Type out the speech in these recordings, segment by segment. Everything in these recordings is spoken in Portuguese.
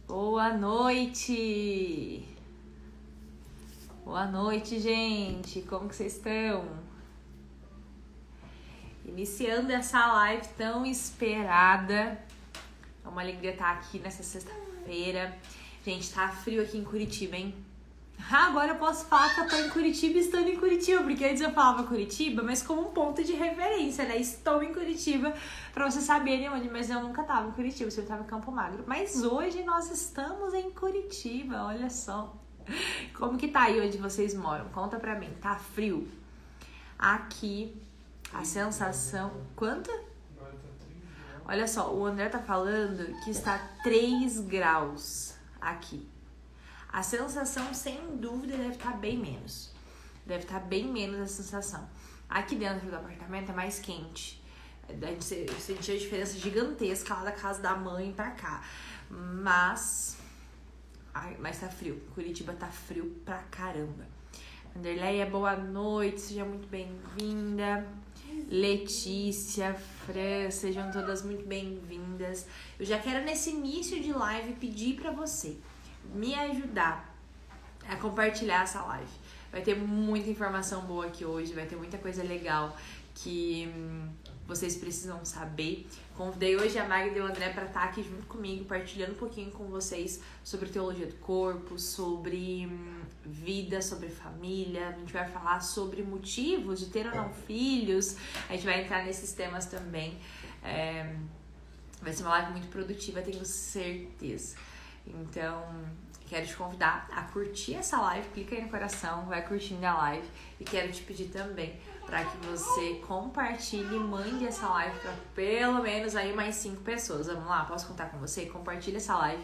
Boa noite! Boa noite, gente! Como que vocês estão? Iniciando essa live tão esperada. É uma alegria estar aqui nessa sexta-feira. Gente, tá frio aqui em Curitiba, hein? Agora eu posso falar que eu tô em Curitiba estando em Curitiba, porque antes eu falava Curitiba, mas como um ponto de referência, né? Estou em Curitiba, pra vocês saberem onde, mas eu nunca tava em Curitiba, eu sempre tava em Campo Magro. Mas hoje nós estamos em Curitiba, olha só. Como que tá aí onde vocês moram? Conta pra mim, tá frio? Aqui, a sensação... Quanto? Olha só, o André tá falando que está 3 graus aqui. A sensação, sem dúvida, deve estar bem menos. Deve estar bem menos a sensação. Aqui dentro do apartamento é mais quente. A gente sentiu a diferença gigantesca lá da casa da mãe pra cá. Mas tá frio. Curitiba tá frio pra caramba. Anderleia, boa noite. Seja muito bem-vinda. Letícia, Fran, sejam todas muito bem-vindas. Eu já quero, nesse início de live, pedir pra você me ajudar a compartilhar essa live. Vai ter muita informação boa aqui hoje, vai ter muita coisa legal que vocês precisam saber. Convidei hoje a Magda e o André para estar aqui junto comigo, partilhando um pouquinho com vocês sobre teologia do corpo, sobre vida, sobre família. A gente vai falar sobre motivos de ter ou não filhos. A gente vai entrar nesses temas também. Vai ser uma live muito produtiva, tenho certeza. Então, quero te convidar a curtir essa live, clica aí no coração, vai curtindo a live. E quero te pedir também para que você compartilhe e mande essa live para pelo menos aí mais 5 pessoas. Vamos lá? Posso contar com você? Compartilhe essa live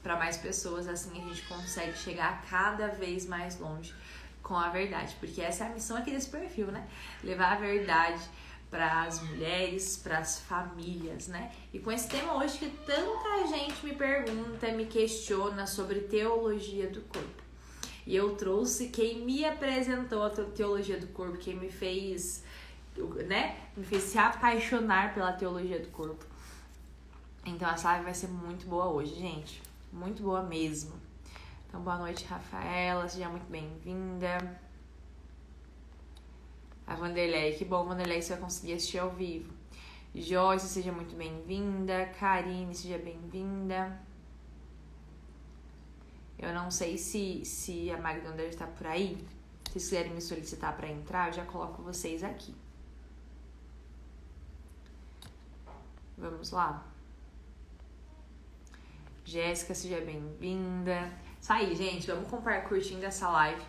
para mais pessoas, assim a gente consegue chegar cada vez mais longe com a verdade. Porque essa é a missão aqui desse perfil, né? Levar a verdade para as mulheres, para as famílias, né? E com esse tema hoje que tanta gente me pergunta, me questiona sobre teologia do corpo. E eu trouxe quem me apresentou a teologia do corpo, quem me fez, né? Me fez se apaixonar pela teologia do corpo. Então essa live vai ser muito boa hoje, gente. Muito boa mesmo. Então boa noite, Rafaela, seja muito bem-vinda. A Vanderlei, que bom, Vanderlei, você vai conseguir assistir ao vivo. Joyce, seja muito bem-vinda. Karine, seja bem-vinda. Eu não sei se a Magda deve estar por aí. Se vocês quiserem me solicitar para entrar, eu já coloco vocês aqui. Vamos lá. Jéssica, seja bem-vinda. Isso aí, gente, vamos curtindo essa live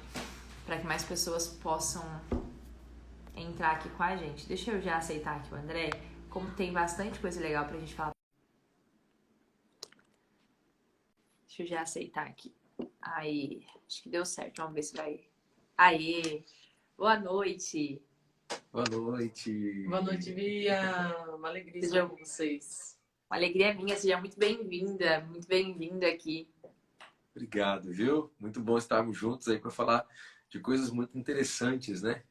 para que mais pessoas possam entrar aqui com a gente. Deixa eu já aceitar aqui o André, como tem bastante coisa legal pra gente falar. Deixa eu já aceitar aqui. Aí, acho que deu certo. Vamos ver se vai. Aí, boa noite. Boa noite. Boa noite, Bia. Uma alegria estar com vocês. Uma alegria minha, seja muito bem-vinda. Muito bem-vinda aqui. Obrigado, viu? Muito bom estarmos juntos aí para falar de coisas muito interessantes, né?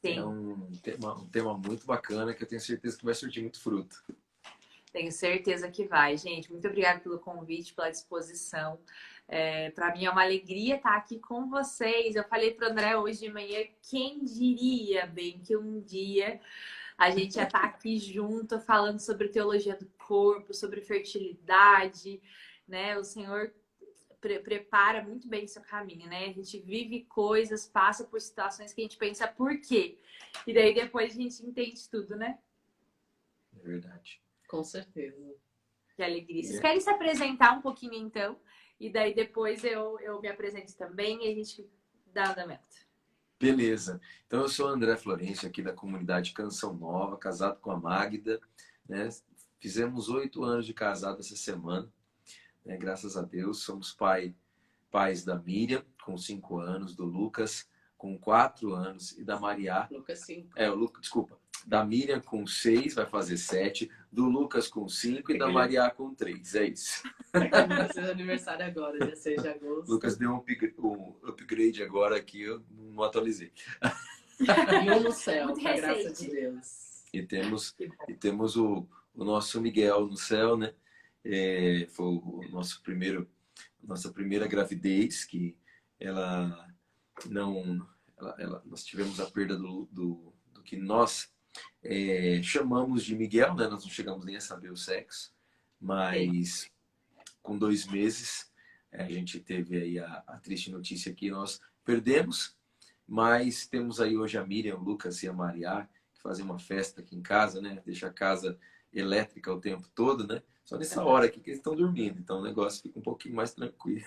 Sim. É um tema muito bacana que eu tenho certeza que vai surtir muito fruto. Tenho certeza que vai, gente. Muito obrigada pelo convite, pela disposição. Para mim é uma alegria estar aqui com vocês. Eu falei para o André hoje de manhã, quem diria, bem, que um dia a gente ia estar aqui junto falando sobre teologia do corpo, sobre fertilidade, né? O Senhor prepara muito bem seu caminho, né? A gente vive coisas, passa por situações que a gente pensa por quê? E daí depois a gente entende tudo, né? É verdade. Com certeza. Que alegria. Vocês querem se apresentar um pouquinho então? E daí depois eu me apresento também e a gente dá andamento. Beleza. Então eu sou o André Florencio, aqui da comunidade Canção Nova, casado com a Magda, né? Fizemos 8 anos de casado essa semana, né? Graças a Deus. Somos pais da Miriam, com 5 anos, do Lucas, com 4 anos, e da Maria. Lucas 5. Desculpa. Da Miriam com 6, vai fazer 7. Do Lucas com 5 e da Maria com 3. É isso. Vai ser aniversário agora, dia 6 de agosto. Lucas deu um upgrade agora aqui, eu não atualizei. E um no céu, Muito com a graça recente. de Deus. E temos o nosso Miguel no céu, né? Foi o nossa primeira gravidez, que ela não... nós tivemos a perda do que nós chamamos de Miguel, né? Nós não chegamos nem a saber o sexo, mas com 2 meses a gente teve aí a triste notícia que nós perdemos, mas temos aí hoje a Miriam, o Lucas e a Maria, que fazem uma festa aqui em casa, né? Deixa a casa elétrica o tempo todo, né? Só nessa hora aqui que eles estão dormindo, então o negócio fica um pouquinho mais tranquilo.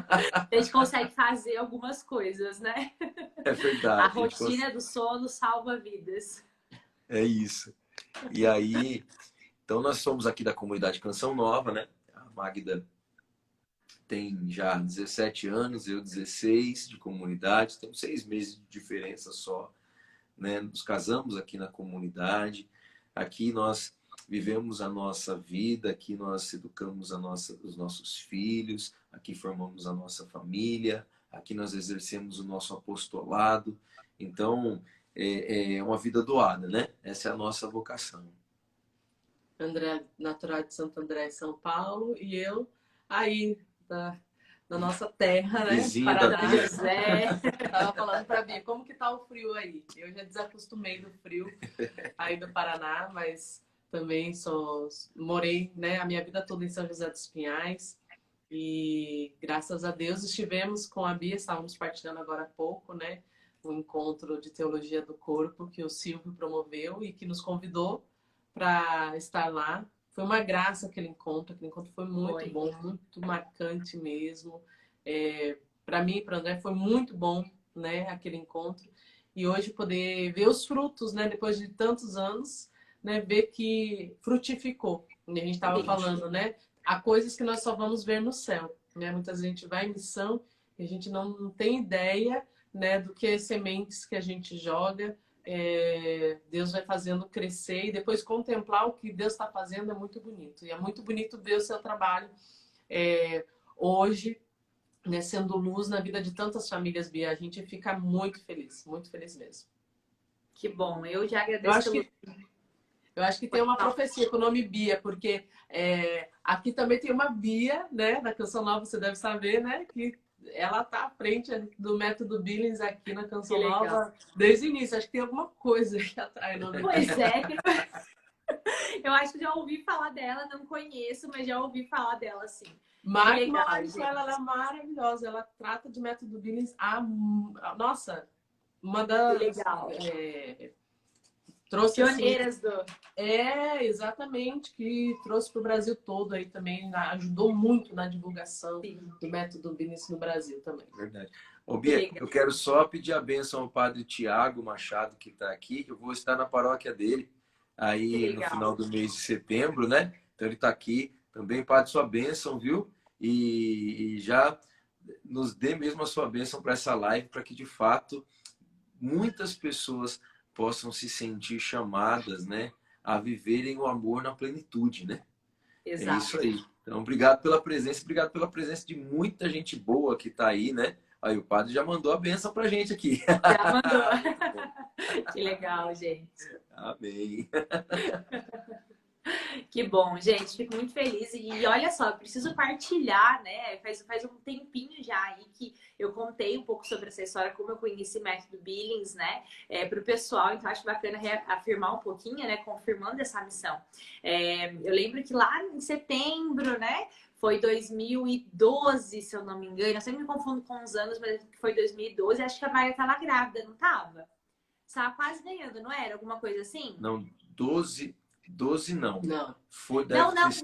A gente consegue fazer algumas coisas, né? É verdade. A rotina do sono salva vidas. É isso. E aí, então nós somos aqui da comunidade Canção Nova, né? A Magda tem já 17 anos, eu 16 de comunidade, temos 6 meses de diferença só, né? Nos casamos aqui na comunidade, aqui nós vivemos a nossa vida, aqui nós educamos os nossos filhos, aqui formamos a nossa família, aqui nós exercemos o nosso apostolado. Então, é uma vida doada, né? Essa é a nossa vocação. André, natural de Santo André, São Paulo, e eu aí da nossa terra, né? Vizinha Paraná. da Bia. Tava falando pra Bia, como que tá o frio aí? Eu já desacostumei do frio aí do Paraná, mas também morei, né, a minha vida toda em São José dos Pinhais. E graças a Deus estivemos com a Bia, estávamos partilhando agora há pouco, né? Um encontro de teologia do corpo que o Silvio promoveu e que nos convidou para estar lá. Foi uma graça aquele encontro foi muito bom, muito marcante mesmo. Para mim e para o André foi muito bom, né, aquele encontro. E hoje poder ver os frutos, né, depois de tantos anos, né, ver que frutificou. E a gente estava falando, né, há coisas que nós só vamos ver no céu, né? Muitas vezes a gente vai em missão e a gente não tem ideia, né, do que as sementes que a gente joga. Deus vai fazendo crescer e depois contemplar o que Deus está fazendo é muito bonito. E é muito bonito ver o seu trabalho hoje, né, sendo luz na vida de tantas famílias, Bia. A gente fica muito feliz mesmo. Que bom, eu já agradeço. Eu acho que tem uma profecia com o nome Bia, porque aqui também tem uma Bia, né, da Canção Nova, você deve saber, né, que ela tá à frente do método Billings aqui na Canção Nova desde o início. Acho que tem alguma coisa que atrai, não? Pois é. Eu acho que já ouvi falar dela, não conheço, mas já ouvi falar dela, sim. Marque uma live com ela, ela é maravilhosa. Ela trata de método Billings. Nossa, uma das... Legal. Trouxe pioneiras assim, exatamente, que trouxe para o Brasil todo aí também, ajudou muito na divulgação do método Billings no Brasil também. Verdade. Ô, Bia, eu quero só pedir a bênção ao padre Tiago Machado, que está aqui, que eu vou estar na paróquia dele aí no final do mês de setembro, né? Então ele está aqui também, padre, sua bênção, viu? E já nos dê mesmo a sua bênção para essa live, para que de fato muitas pessoas possam se sentir chamadas, né, a viverem o amor na plenitude, né? Exato. É isso aí. Então, obrigado pela presença de muita gente boa que está aí, né? Aí o padre já mandou a bênção pra gente aqui. Já mandou. Que legal, gente. Amém. Que bom, gente, fico muito feliz. E olha só, eu preciso partilhar, né? Faz um tempinho já aí que eu contei um pouco sobre essa história, como eu conheci o método Billings, né? Para o pessoal, então acho bacana reafirmar um pouquinho, né? Confirmando essa missão. Eu lembro que lá em setembro, né? Foi 2012, se eu não me engano. Eu sempre me confundo com os anos, mas foi 2012. Acho que a Maria estava grávida, não estava? Estava quase ganhando, não era? Alguma coisa assim? Não, 12 não. Não.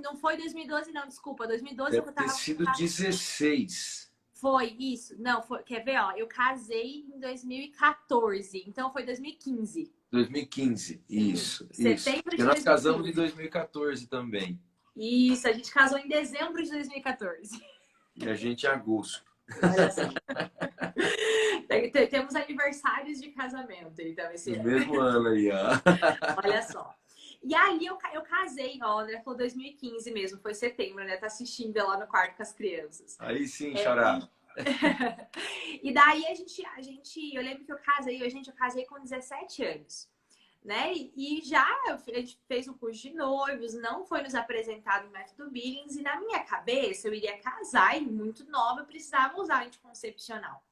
Não foi 2012, não, desculpa. 2012 deve ter sido 16. Foi, isso. Não, foi, quer ver, ó? Eu casei em 2014, então foi 2015. 2015, isso. Setembro de 2015. E nós casamos em 2014 também. Isso, a gente casou em dezembro de 2014. E a gente em agosto. Olha só. Temos aniversários de casamento, então, esse no mesmo ano aí, ó. Olha só. E aí eu casei, ó, André falou 2015 mesmo, foi setembro, né? Tá assistindo lá no quarto com as crianças. Aí sim, xará. E daí eu lembro que eu casei com 17 anos. né? E já a gente fez um curso de noivos, não foi nos apresentado o método Billings, e na minha cabeça eu iria casar e muito nova eu precisava usar anticoncepcional,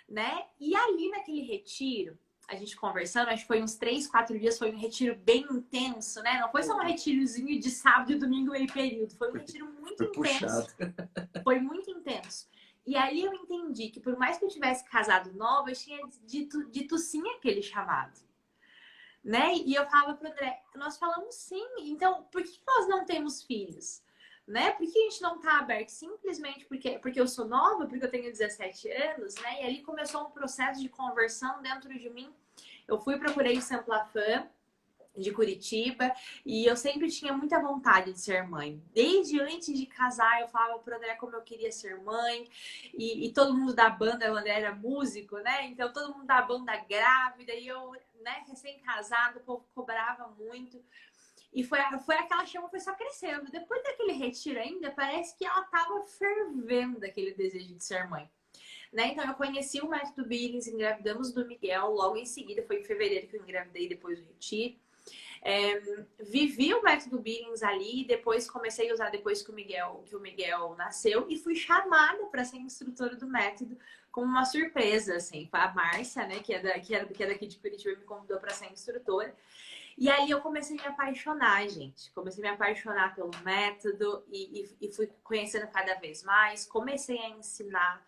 né? E ali naquele retiro, a gente conversando, acho que foi uns 3, 4 dias, foi um retiro bem intenso, né? Não foi só um retirozinho de sábado e domingo meio período, foi um retiro muito Foi intenso. puxado. Foi muito intenso. E aí eu entendi que por mais que eu tivesse casado nova, eu tinha dito sim aquele chamado, né? E eu falava pro André, nós falamos sim, então por que nós não temos filhos? Né? Por que a gente não tá aberto? Simplesmente porque eu sou nova, porque eu tenho 17 anos, né? E ali começou um processo de conversão dentro de mim. Eu fui, procurei o Semplafan de Curitiba e eu sempre tinha muita vontade de ser mãe. Desde antes de casar, eu falava pro André como eu queria ser mãe e todo mundo da banda, o André era músico, né? Então todo mundo da banda grávida e eu, né, recém-casado, o povo cobrava muito. E foi aquela chama foi só crescendo. Depois daquele retiro ainda, parece que ela tava fervendo aquele desejo de ser mãe. Né? Então eu conheci o método Billings, engravidamos do Miguel, logo em seguida, foi em fevereiro que eu engravidei depois do retiro. Vivi o método Billings ali, depois comecei a usar depois que o Miguel nasceu e fui chamada para ser instrutora do método como uma surpresa, assim, a Márcia, né, que é daqui de Curitiba, me convidou para ser instrutora. E aí eu comecei a me apaixonar, gente. Comecei a me apaixonar pelo método e fui conhecendo cada vez mais. Comecei a ensinar.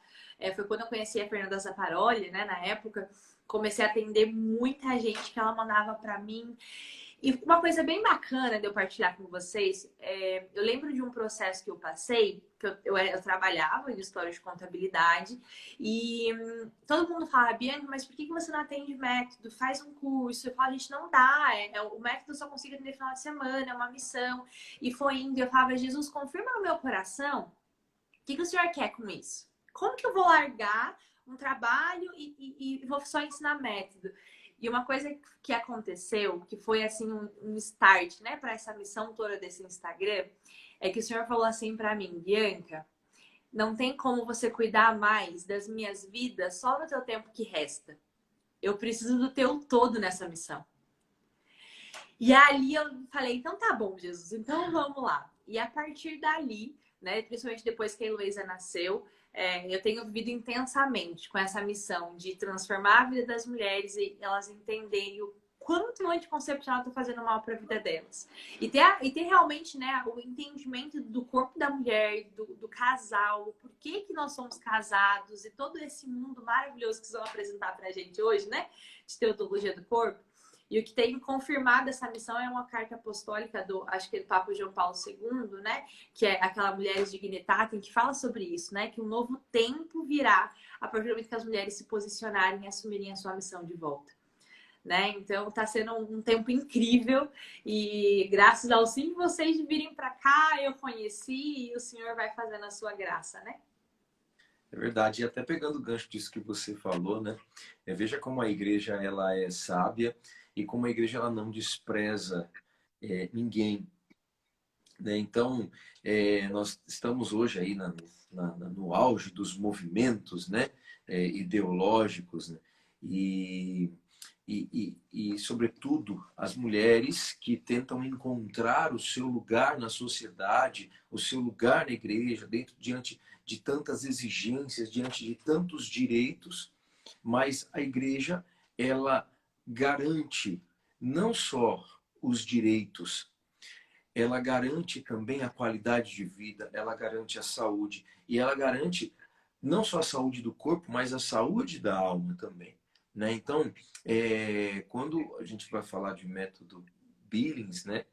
Foi quando eu conheci a Fernanda Zapparoli, né, na época. Comecei a atender muita gente que ela mandava para mim. E uma coisa bem bacana de eu partilhar com vocês, eu lembro de um processo que eu passei, que eu trabalhava em história de contabilidade, e todo mundo fala, Bianca, mas por que você não atende método? Faz um curso. Eu falo, a gente não dá, o método só consigo atender final de semana, é uma missão. E foi indo, eu falava, Jesus, confirma no meu coração, o que o senhor quer com isso? Como que eu vou largar um trabalho e vou só ensinar método? E uma coisa que aconteceu, que foi assim um start, né, para essa missão toda desse Instagram, é que o senhor falou assim para mim, Bianca, não tem como você cuidar mais das minhas vidas só no teu tempo que resta. Eu preciso do teu todo nessa missão. E ali eu falei, então tá bom, Jesus, então vamos lá. E a partir dali, né, principalmente depois que a Heloísa nasceu, eu tenho vivido intensamente com essa missão de transformar a vida das mulheres e elas entenderem o quanto o anticoncepcional está fazendo mal para a vida delas. E ter realmente, né, o entendimento do corpo da mulher, do casal, o porquê que nós somos casados e todo esse mundo maravilhoso que vocês vão apresentar para a gente hoje, né, de teologia do corpo. E o que tem confirmado essa missão é uma carta apostólica acho que do Papa João Paulo II, né? Que é aquela Mulheres Dignitatem, que fala sobre isso, né? Que um novo tempo virá a partir do momento que as mulheres se posicionarem e assumirem a sua missão de volta. Né? Então está sendo um tempo incrível e graças ao sim de vocês de virem para cá, eu conheci e o Senhor vai fazendo a sua graça, né? É verdade. E até pegando o gancho disso que você falou, né? Veja como a igreja ela é sábia e como a igreja ela não despreza ninguém. Né? Então, nós estamos hoje aí no auge dos movimentos, né? Ideológicos, né? E, sobretudo, as mulheres que tentam encontrar o seu lugar na sociedade, o seu lugar na igreja, diante de tantas exigências, diante de tantos direitos, mas a igreja, ela garante não só os direitos, ela garante também a qualidade de vida, ela garante a saúde, e ela garante não só a saúde do corpo, mas a saúde da alma também. Né? Então, quando a gente vai falar de método Billings, né?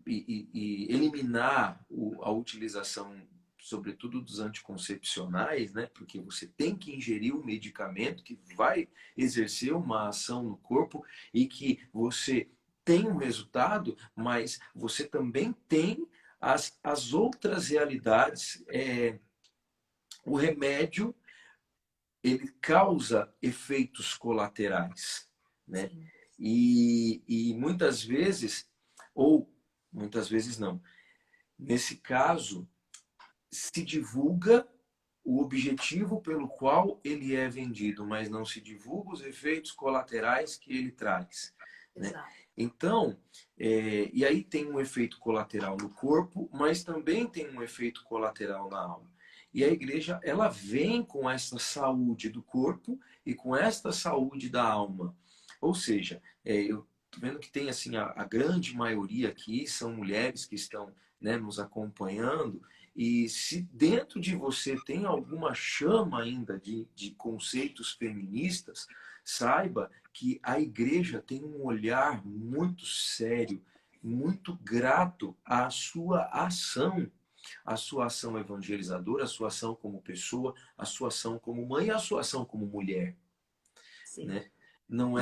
E eliminar a utilização, sobretudo dos anticoncepcionais, né? Porque você tem que ingerir um medicamento que vai exercer uma ação no corpo e que você tem um resultado, mas você também tem as outras realidades. O remédio ele causa efeitos colaterais, né? E muitas vezes, ou muitas vezes não, nesse caso, se divulga o objetivo pelo qual ele é vendido, mas não se divulga os efeitos colaterais que ele traz, né? Exato. Então, e aí tem um efeito colateral no corpo, mas também tem um efeito colateral na alma. E a igreja, ela vem com essa saúde do corpo e com esta saúde da alma. Ou seja, eu tô vendo que tem assim a grande maioria aqui são mulheres que estão, né, nos acompanhando. E se dentro de você tem alguma chama ainda de conceitos feministas, saiba que a igreja tem um olhar muito sério, muito grato à sua ação evangelizadora, a sua ação como pessoa, a sua ação como mãe e a sua ação como mulher, Sim. né? Não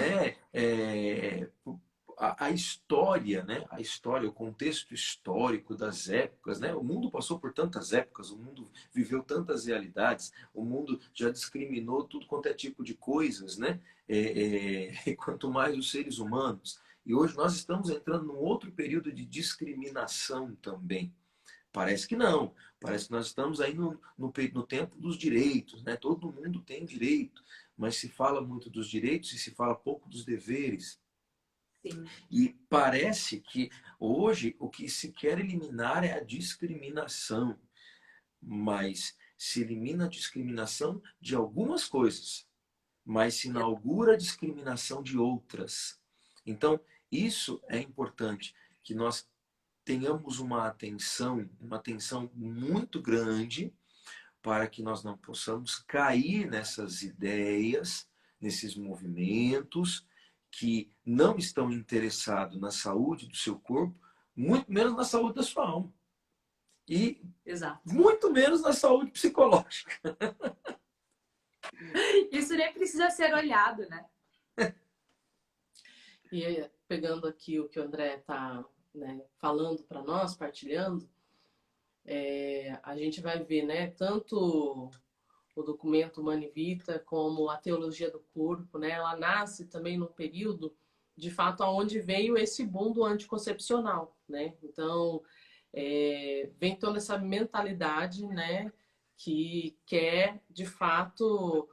a história, né? A história, o contexto histórico das épocas, né? O mundo passou por tantas épocas, o mundo viveu tantas realidades, o mundo já discriminou tudo quanto é tipo de coisas, né? Quanto mais os seres humanos. E hoje nós estamos entrando num outro período de discriminação também. Parece que não. Parece que nós estamos aí no tempo dos direitos, né? Todo mundo tem direito, mas se fala muito dos direitos e se fala pouco dos deveres. Sim. E parece que hoje o que se quer eliminar é a discriminação, mas se elimina a discriminação de algumas coisas, mas se inaugura a discriminação de outras. Então, isso é importante, que nós tenhamos uma atenção muito grande para que nós não possamos cair nessas ideias, nesses movimentos que não estão interessados na saúde do seu corpo, muito menos na saúde da sua alma. E Exato. muito menos na saúde psicológica. Isso nem precisa ser olhado, né? E pegando aqui o que o André está, né, falando para nós, partilhando, a gente vai ver, né, tanto o documento Humana Vita como a teologia do corpo, né, ela nasce também num período, de fato, aonde veio esse boom do anticoncepcional, né? Então, vem toda essa mentalidade, né, que quer, de fato,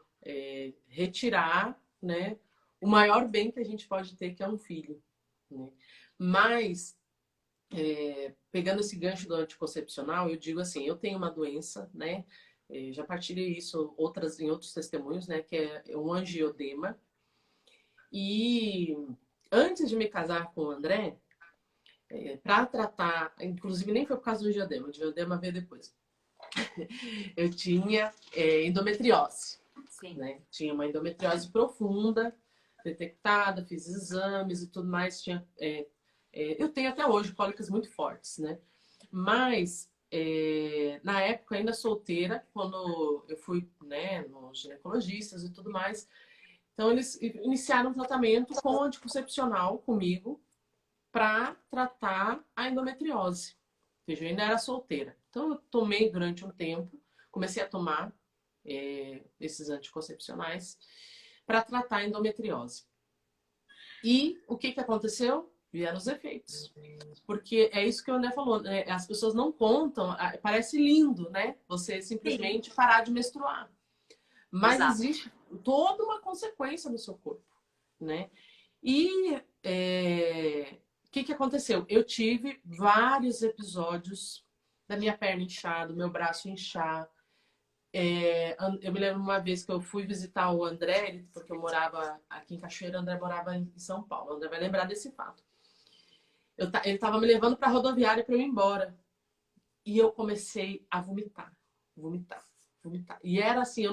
retirar, né, o maior bem que a gente pode ter, que é um filho, né? Mas, pegando esse gancho do anticoncepcional, eu digo assim, eu tenho uma doença, né, já partilhei isso em outros testemunhos, né, que é um angiodema. E antes de me casar com o André, para tratar, inclusive nem foi por causa do angiodema, o angiodema veio depois. Eu tinha endometriose. Sim. Né? Tinha uma endometriose profunda, detectada, fiz exames e tudo mais. Eu tenho até hoje cólicas muito fortes, né? Mas, na época, ainda solteira, quando eu fui, né, nos ginecologistas e tudo mais, então eles iniciaram um tratamento com anticoncepcional comigo para tratar a endometriose. Ou seja, eu ainda era solteira. Então, eu tomei durante um tempo, comecei a tomar esses anticoncepcionais para tratar a endometriose. E o que aconteceu? Vieram os efeitos. Porque é isso que o André falou, né? As pessoas não contam, parece lindo, né? Você simplesmente parar de menstruar. Mas Exato. existe toda uma consequência no seu corpo, né? E o que aconteceu? Eu tive vários episódios da minha perna inchar, do meu braço inchar. Eu me lembro uma vez que eu fui visitar o André, porque eu morava aqui em Cachoeira, o André morava em São Paulo. O André vai lembrar desse fato. Ele estava me levando para a rodoviária para eu ir embora. E eu comecei a vomitar. Vomitar. E era assim,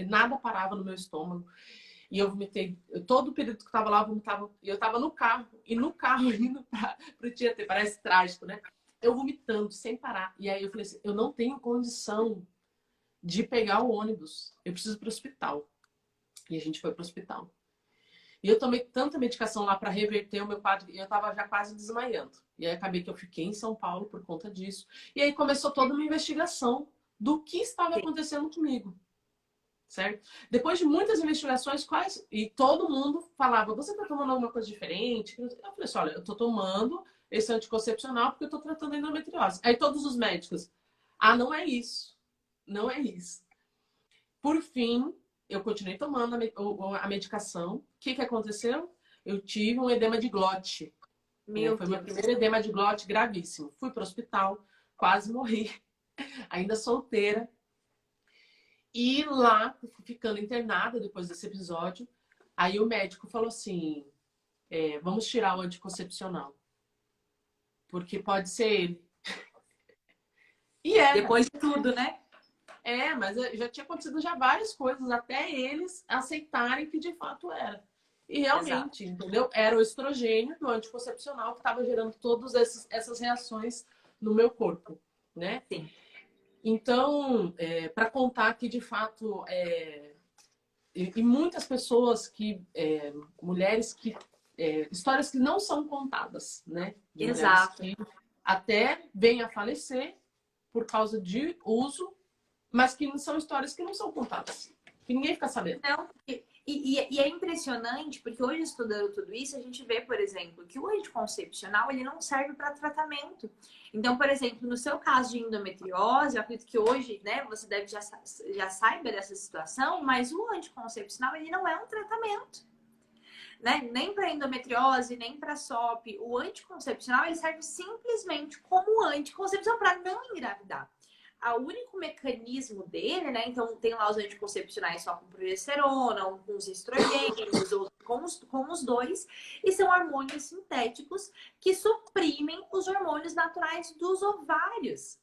nada parava no meu estômago. E eu vomitei. Todo o período que eu estava lá, eu vomitava. E eu estava no carro. E no carro indo para o Tietê. Parece trágico, né? Eu vomitando sem parar. E aí eu falei assim, eu não tenho condição de pegar o ônibus. Eu preciso ir para o hospital. E a gente foi para o hospital. E eu tomei tanta medicação lá para reverter o meu quadro, e eu estava já quase desmaiando. E aí acabei que eu fiquei em São Paulo por conta disso. E aí começou toda uma investigação do que estava acontecendo comigo. Certo? Depois de muitas investigações, e todo mundo falava, você está tomando alguma coisa diferente? Eu falei assim, olha, eu estou tomando esse anticoncepcional porque eu estou tratando a endometriose. Aí todos os médicos, não é isso. Não é isso. Por fim, eu continuei tomando a medicação. O que que aconteceu? Eu tive um edema de glote. Meu Foi meu Deus. primeiro edema de glote gravíssimo. Fui para o hospital, quase morri, ainda solteira. E lá, ficando internada depois desse episódio, aí o médico falou assim: vamos tirar o anticoncepcional, porque pode ser ele. E era. Depois de tudo, né? Mas já tinha acontecido já várias coisas, até eles aceitarem que de fato era. E Exato. realmente, entendeu? Era o estrogênio do anticoncepcional que estava gerando todas essas reações no meu corpo, né? Sim. Então, para contar que de fato, e muitas pessoas mulheres que, histórias que não são contadas, né? De mulheres Exato. que até vêm a falecer por causa de uso, mas que são histórias que não são contadas, que ninguém fica sabendo. Não, e é impressionante, porque hoje, estudando tudo isso, a gente vê, por exemplo, que o anticoncepcional ele não serve para tratamento. Então, por exemplo, no seu caso de endometriose, eu acredito que hoje, né, você deve já saiba dessa situação, mas o anticoncepcional ele não é um tratamento. Né? Nem para endometriose, nem para SOP. O anticoncepcional ele serve simplesmente como anticoncepção para não engravidar. O único mecanismo dele, né? Então tem lá os anticoncepcionais só com progesterona, um com os estrogênios, ou com os dois, e são hormônios sintéticos que suprimem os hormônios naturais dos ovários.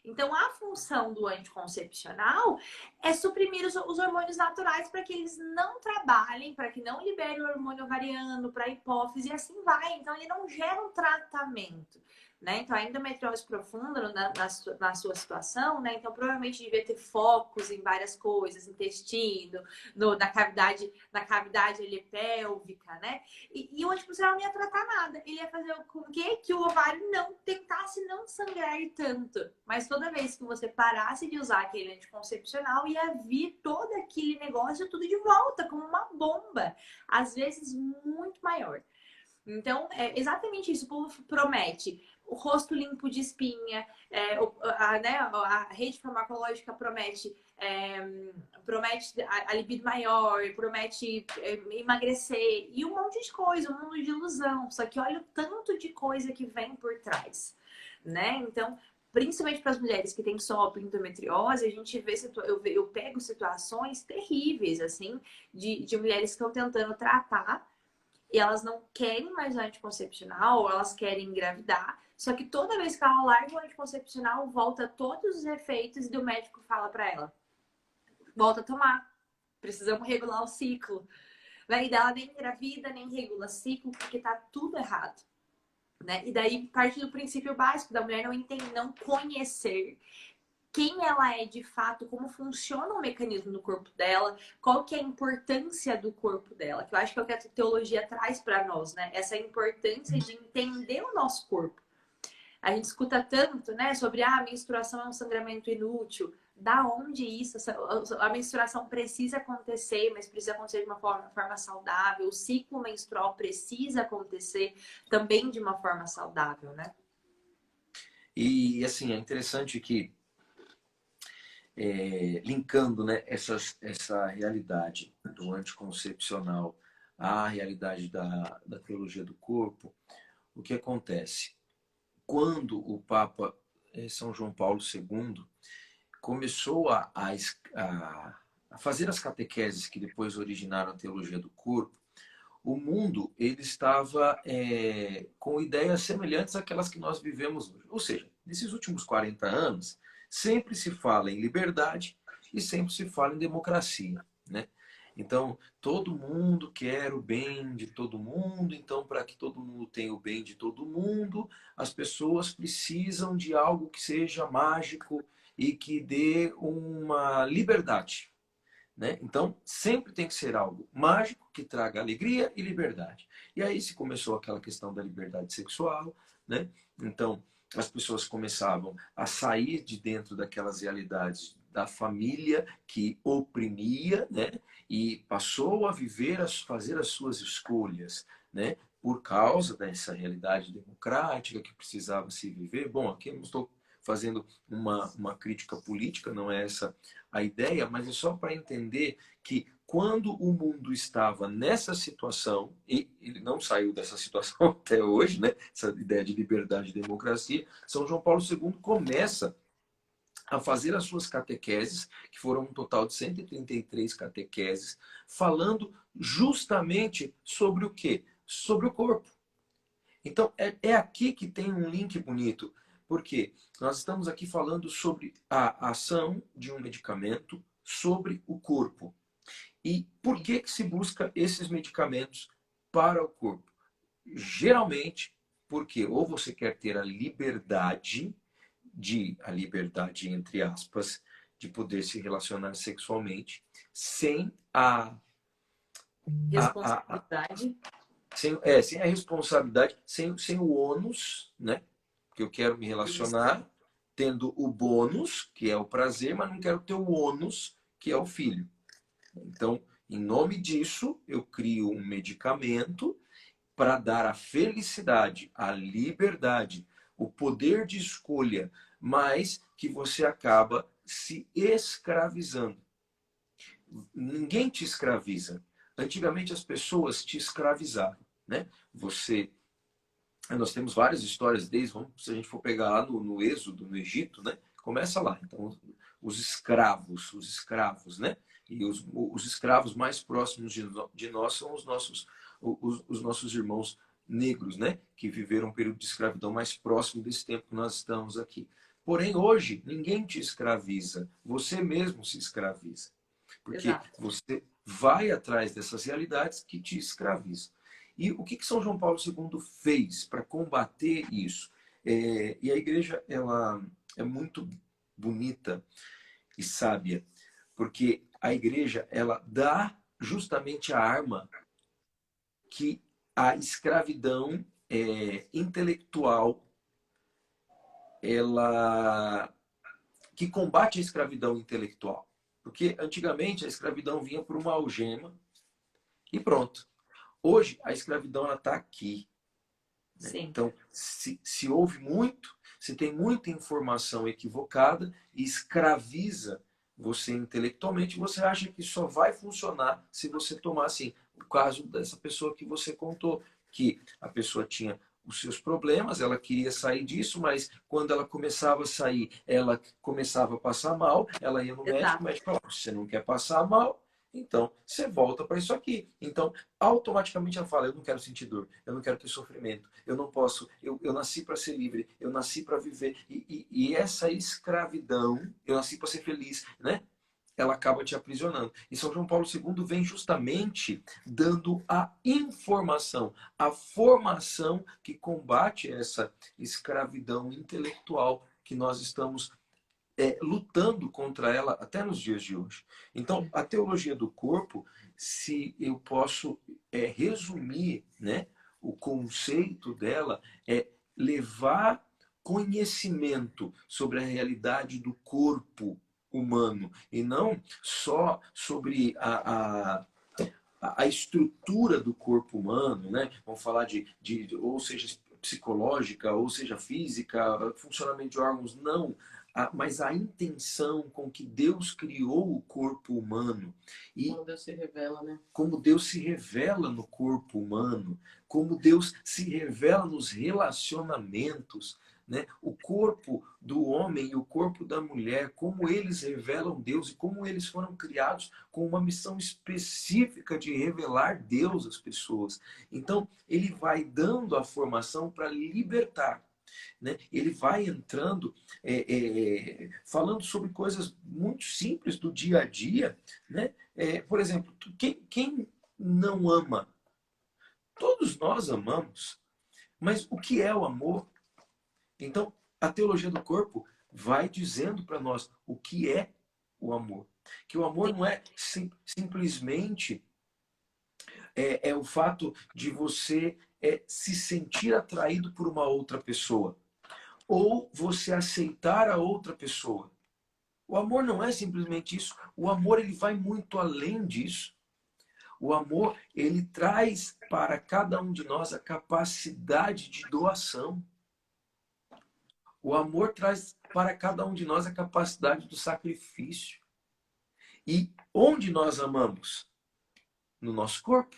Então, a função do anticoncepcional é suprimir os hormônios naturais para que eles não trabalhem, para que não liberem o hormônio ovariano para a hipófise e assim vai. Então, ele não gera um tratamento. Né? Então, a endometriose profunda na sua situação, né? Então, provavelmente devia ter focos em várias coisas, intestino, na cavidade ali, pélvica, né? E o anticoncepcional não ia tratar nada. Ele ia fazer com que o ovário não tentasse não sangrar tanto. Mas toda vez que você parasse de usar aquele anticoncepcional, ia vir todo aquele negócio tudo de volta, como uma bomba. Às vezes, muito maior. Então, é exatamente isso. O povo promete o rosto limpo de espinha, a rede farmacológica promete a libido maior, promete emagrecer e um monte de coisa, um mundo de ilusão. Só que olha o tanto de coisa que vem por trás, né? Então, principalmente para as mulheres que têm SOP, endometriose, a gente vê, eu pego situações terríveis, assim, de mulheres que estão tentando tratar e elas não querem mais o anticoncepcional, ou elas querem engravidar. Só que toda vez que ela larga o anticoncepcional, volta todos os efeitos e o médico fala para ela: volta a tomar, precisamos regular o ciclo. E dela nem engravida, nem regula ciclo, porque tá tudo errado. Né? E daí parte do princípio básico da mulher não entender, não conhecer quem ela é de fato, como funciona o mecanismo do corpo dela, qual que é a importância do corpo dela, que eu acho que é o que a teologia traz para nós, né? Essa importância de entender o nosso corpo. A gente escuta tanto, né, sobre a menstruação é um sangramento inútil. Da onde isso? A menstruação precisa acontecer, mas precisa acontecer de uma forma saudável. O ciclo menstrual precisa acontecer também de uma forma saudável, né? E assim, é interessante que linkando, né, essa realidade do anticoncepcional à realidade da teologia do corpo, o que acontece? Quando o Papa São João Paulo II começou a fazer as catequeses que depois originaram a teologia do corpo, o mundo ele estava com ideias semelhantes àquelas que nós vivemos hoje. Ou seja, nesses últimos 40 anos, sempre se fala em liberdade e sempre se fala em democracia, né? Então, todo mundo quer o bem de todo mundo, então, para que todo mundo tenha o bem de todo mundo, as pessoas precisam de algo que seja mágico e que dê uma liberdade, né? Então, sempre tem que ser algo mágico, que traga alegria e liberdade. E aí se começou aquela questão da liberdade sexual, né? Então, as pessoas começavam a sair de dentro daquelas realidades da família que oprimia, né? E passou a fazer as suas escolhas, né? Por causa dessa realidade democrática que precisava se viver. Bom, aqui eu não estou fazendo uma crítica política, não é essa a ideia, mas é só para entender que quando o mundo estava nessa situação, e ele não saiu dessa situação até hoje, né? Essa ideia de liberdade e democracia, São João Paulo II começa a fazer as suas catequeses, que foram um total de 133 catequeses, falando justamente sobre o quê? Sobre o corpo. Então, é aqui que tem um link bonito, porque nós estamos aqui falando sobre a ação de um medicamento sobre o corpo. E por que se busca esses medicamentos para o corpo? Geralmente, porque ou você quer ter a liberdade entre aspas, de poder se relacionar sexualmente, sem Responsabilidade. sem a responsabilidade, sem o ônus, né? Que eu quero me relacionar, tendo o bônus, que é o prazer, mas não quero ter o ônus, que é o filho. Então, em nome disso, eu crio um medicamento para dar a felicidade, a liberdade, o poder de escolha, mas que você acaba se escravizando. Ninguém te escraviza. Antigamente as pessoas te escravizaram, né? Nós temos várias histórias se a gente for pegar lá no Êxodo, no Egito, né? Começa lá. Então, os escravos, né? E os escravos mais próximos de nós são os nossos irmãos negros, né? Que viveram um período de escravidão mais próximo desse tempo que nós estamos aqui. Porém, hoje, ninguém te escraviza. Você mesmo se escraviza. Porque você vai atrás dessas realidades que te escravizam. E o que São João Paulo II fez para combater isso? E a igreja ela é muito bonita e sábia, porque a igreja ela dá justamente a arma que a escravidão intelectual que combate a escravidão intelectual. Porque antigamente a escravidão vinha por uma algema e pronto. Hoje a escravidão está aqui. Né? Então, se ouve muito, se tem muita informação equivocada e escraviza você intelectualmente, você acha que só vai funcionar se você tomar assim. O caso dessa pessoa que você contou, que a pessoa tinha os seus problemas, ela queria sair disso, mas quando ela começava a sair, ela começava a passar mal, ela ia no médico, o médico falava, você não quer passar mal, então você volta para isso aqui. Então, automaticamente ela fala, eu não quero sentir dor, eu não quero ter sofrimento, eu não posso, eu nasci para ser livre, eu nasci para viver, e essa escravidão, eu nasci para ser feliz, né? Ela acaba te aprisionando. E São João Paulo II vem justamente dando a informação, a formação que combate essa escravidão intelectual que nós estamos lutando contra ela até nos dias de hoje. Então, a teologia do corpo, se eu posso resumir, né, o conceito dela é levar conhecimento sobre a realidade do corpo humano e não só sobre a estrutura do corpo humano, né? Vamos falar ou seja psicológica, ou seja física, funcionamento de órgãos, não. Mas a intenção com que Deus criou o corpo humano. E como Deus se revela, né? Como Deus se revela no corpo humano, como Deus se revela nos relacionamentos, né? O corpo do homem e o corpo da mulher, como eles revelam Deus e como eles foram criados com uma missão específica de revelar Deus às pessoas. Então, ele vai dando a formação para libertar. Né? Ele vai entrando, falando sobre coisas muito simples do dia a dia. Né? Por exemplo, quem não ama? Todos nós amamos. Mas o que é o amor? Então, a teologia do corpo vai dizendo para nós o que é o amor. Que o amor não é simplesmente o fato de você se sentir atraído por uma outra pessoa. Ou você aceitar a outra pessoa. O amor não é simplesmente isso. O amor ele vai muito além disso. O amor ele traz para cada um de nós a capacidade de doação. O amor traz para cada um de nós a capacidade do sacrifício. E onde nós amamos? No nosso corpo.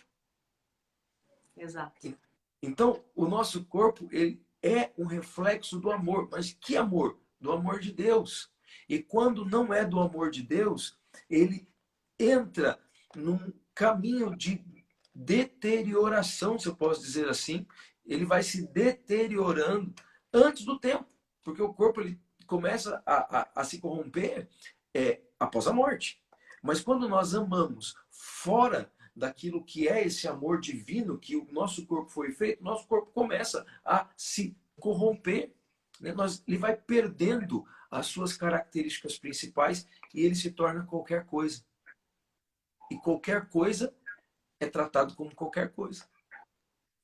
Exato. Então, o nosso corpo, ele é um reflexo do amor. Mas que amor? Do amor de Deus. E quando não é do amor de Deus, ele entra num caminho de deterioração, se eu posso dizer assim. Ele vai se deteriorando antes do tempo. Porque o corpo ele começa a se corromper após a morte. Mas quando nós amamos fora daquilo que é esse amor divino, que o nosso corpo foi feito, nosso corpo começa a se corromper. Né? Ele vai perdendo as suas características principais e ele se torna qualquer coisa. E qualquer coisa é tratado como qualquer coisa.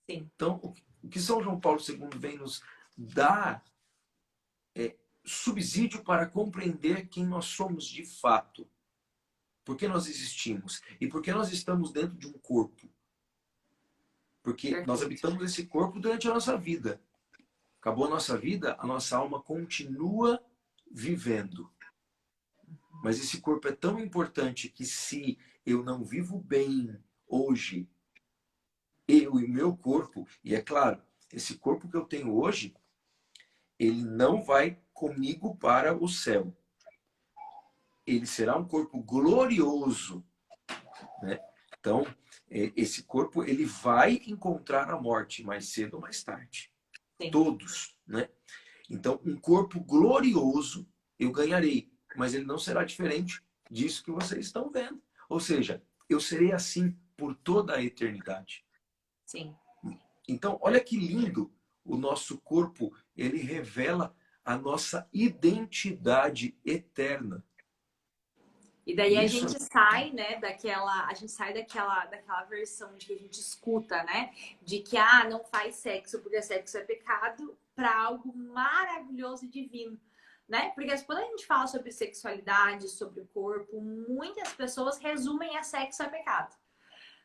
Sim. Então, o que São João Paulo II vem nos dar subsídio para compreender quem nós somos de fato. Por que nós existimos? E por que nós estamos dentro de um corpo? Porque nós habitamos esse corpo durante a nossa vida. Acabou a nossa vida, a nossa alma continua vivendo. Mas esse corpo é tão importante que se eu não vivo bem hoje, eu e meu corpo, e é claro, esse corpo que eu tenho hoje, ele não vai comigo para o céu. Ele será um corpo glorioso, né? Então, esse corpo ele vai encontrar a morte mais cedo ou mais tarde. Sim. Todos, né? Então, um corpo glorioso eu ganharei, mas ele não será diferente disso que vocês estão vendo. Ou seja, eu serei assim por toda a eternidade. Sim. Então, olha que lindo o nosso corpo, ele revela a nossa identidade eterna. E daí a gente sai, né, daquela versão de que a gente escuta, né, de que não faz sexo porque sexo é pecado, para algo maravilhoso e divino, né? Porque quando a gente fala sobre sexualidade, sobre o corpo, muitas pessoas resumem a sexo é pecado,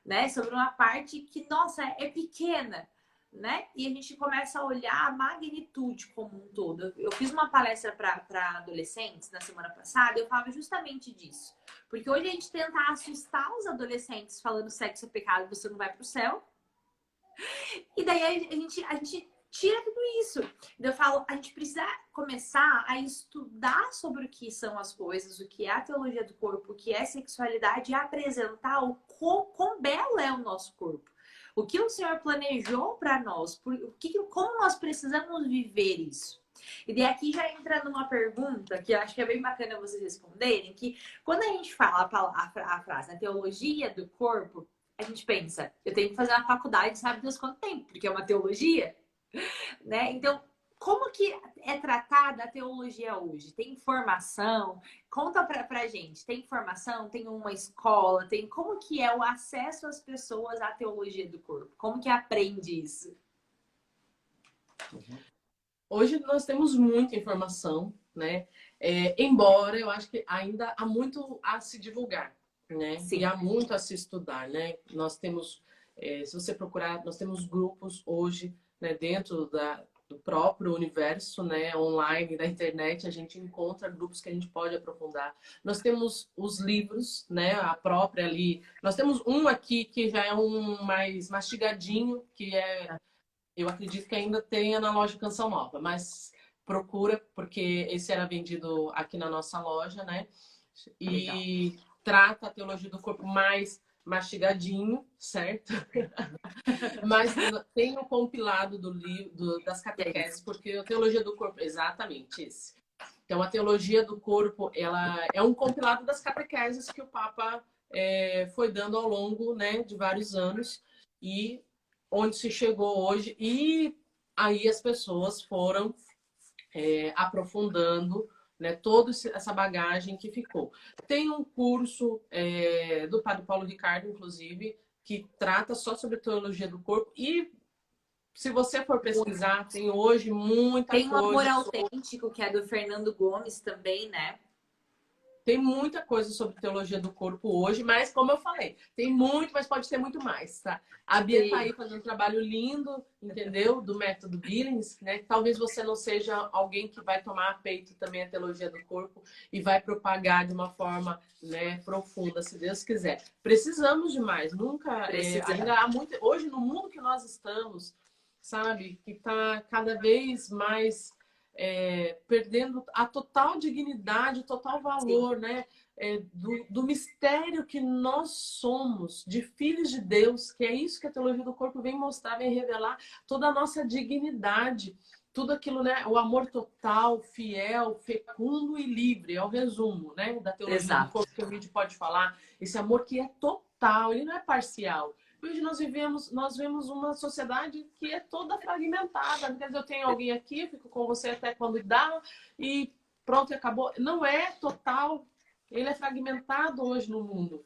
né? Sobre uma parte que, nossa, é pequena, né? E a gente começa a olhar a magnitude como um todo. Eu fiz uma palestra para adolescentes na semana passada e eu falava justamente disso. Porque hoje a gente tenta assustar os adolescentes falando sexo é pecado, você não vai pro céu. E daí a gente tira tudo isso. Eu falo, a gente precisa começar a estudar sobre o que são as coisas, o que é a teologia do corpo, o que é sexualidade e apresentar o quão belo é o nosso corpo. O que o Senhor planejou para nós, como nós precisamos viver isso. E daí aqui já entra numa pergunta que eu acho que é bem bacana vocês responderem, que quando a gente fala a frase, a teologia do corpo, a gente pensa, eu tenho que fazer uma faculdade, sabe Deus quanto tempo, porque é uma teologia, né? Então, como que é tratada a teologia hoje? Tem informação? Conta pra gente. Tem informação? Tem uma escola? Como que é o acesso às pessoas à teologia do corpo? Como que aprende isso? Hoje nós temos muita informação, né? Embora eu acho que ainda há muito a se divulgar, né? Sim. E há muito a se estudar, né? Nós temos, se você procurar, nós temos grupos hoje, né, dentro do próprio universo, né, online, da internet, a gente encontra grupos que a gente pode aprofundar. Nós temos os livros, né, a própria ali. Nós temos um aqui que já é um mais mastigadinho, que eu acredito que ainda tenha na loja Canção Nova, mas procura, porque esse era vendido aqui na nossa loja, né? E legal. Trata a teologia do corpo mais mastigadinho, certo? Mas tem o compilado do livro das catequeses, porque a teologia do corpo, exatamente esse. Então, a teologia do corpo, ela é um compilado das catequeses que o Papa foi dando ao longo, né, de vários anos e onde se chegou hoje. E aí as pessoas foram aprofundando, né, toda essa bagagem que ficou. Tem um curso do Padre Paulo Ricardo, inclusive, que trata só sobre teologia do corpo. E se você for pesquisar, tem hoje muita coisa. Tem um Amor Autêntico, que é do Fernando Gomes também, né? Tem muita coisa sobre teologia do corpo hoje, mas como eu falei, tem muito, mas pode ter muito mais, tá? A Bia tá aí fazendo um trabalho lindo, entendeu? Do método Billings, né? Talvez você não seja alguém que vai tomar a peito também a teologia do corpo e vai propagar de uma forma, né, profunda, se Deus quiser. Precisamos de mais, nunca, ainda há muito, hoje no mundo que nós estamos, sabe, que tá cada vez mais perdendo a total dignidade, o total valor, né? Do mistério que nós somos, de filhos de Deus, que é isso que a teologia do corpo vem mostrar, vem revelar toda a nossa dignidade, tudo aquilo, né? O amor total, fiel, fecundo e livre, é o resumo, né? Da teologia do corpo que o vídeo pode falar. Esse amor que é total, ele não é parcial. Hoje nós vemos uma sociedade que é toda fragmentada. Quer dizer, eu tenho alguém aqui, eu fico com você até quando dá e pronto, acabou. Não é total. Ele é fragmentado hoje no mundo.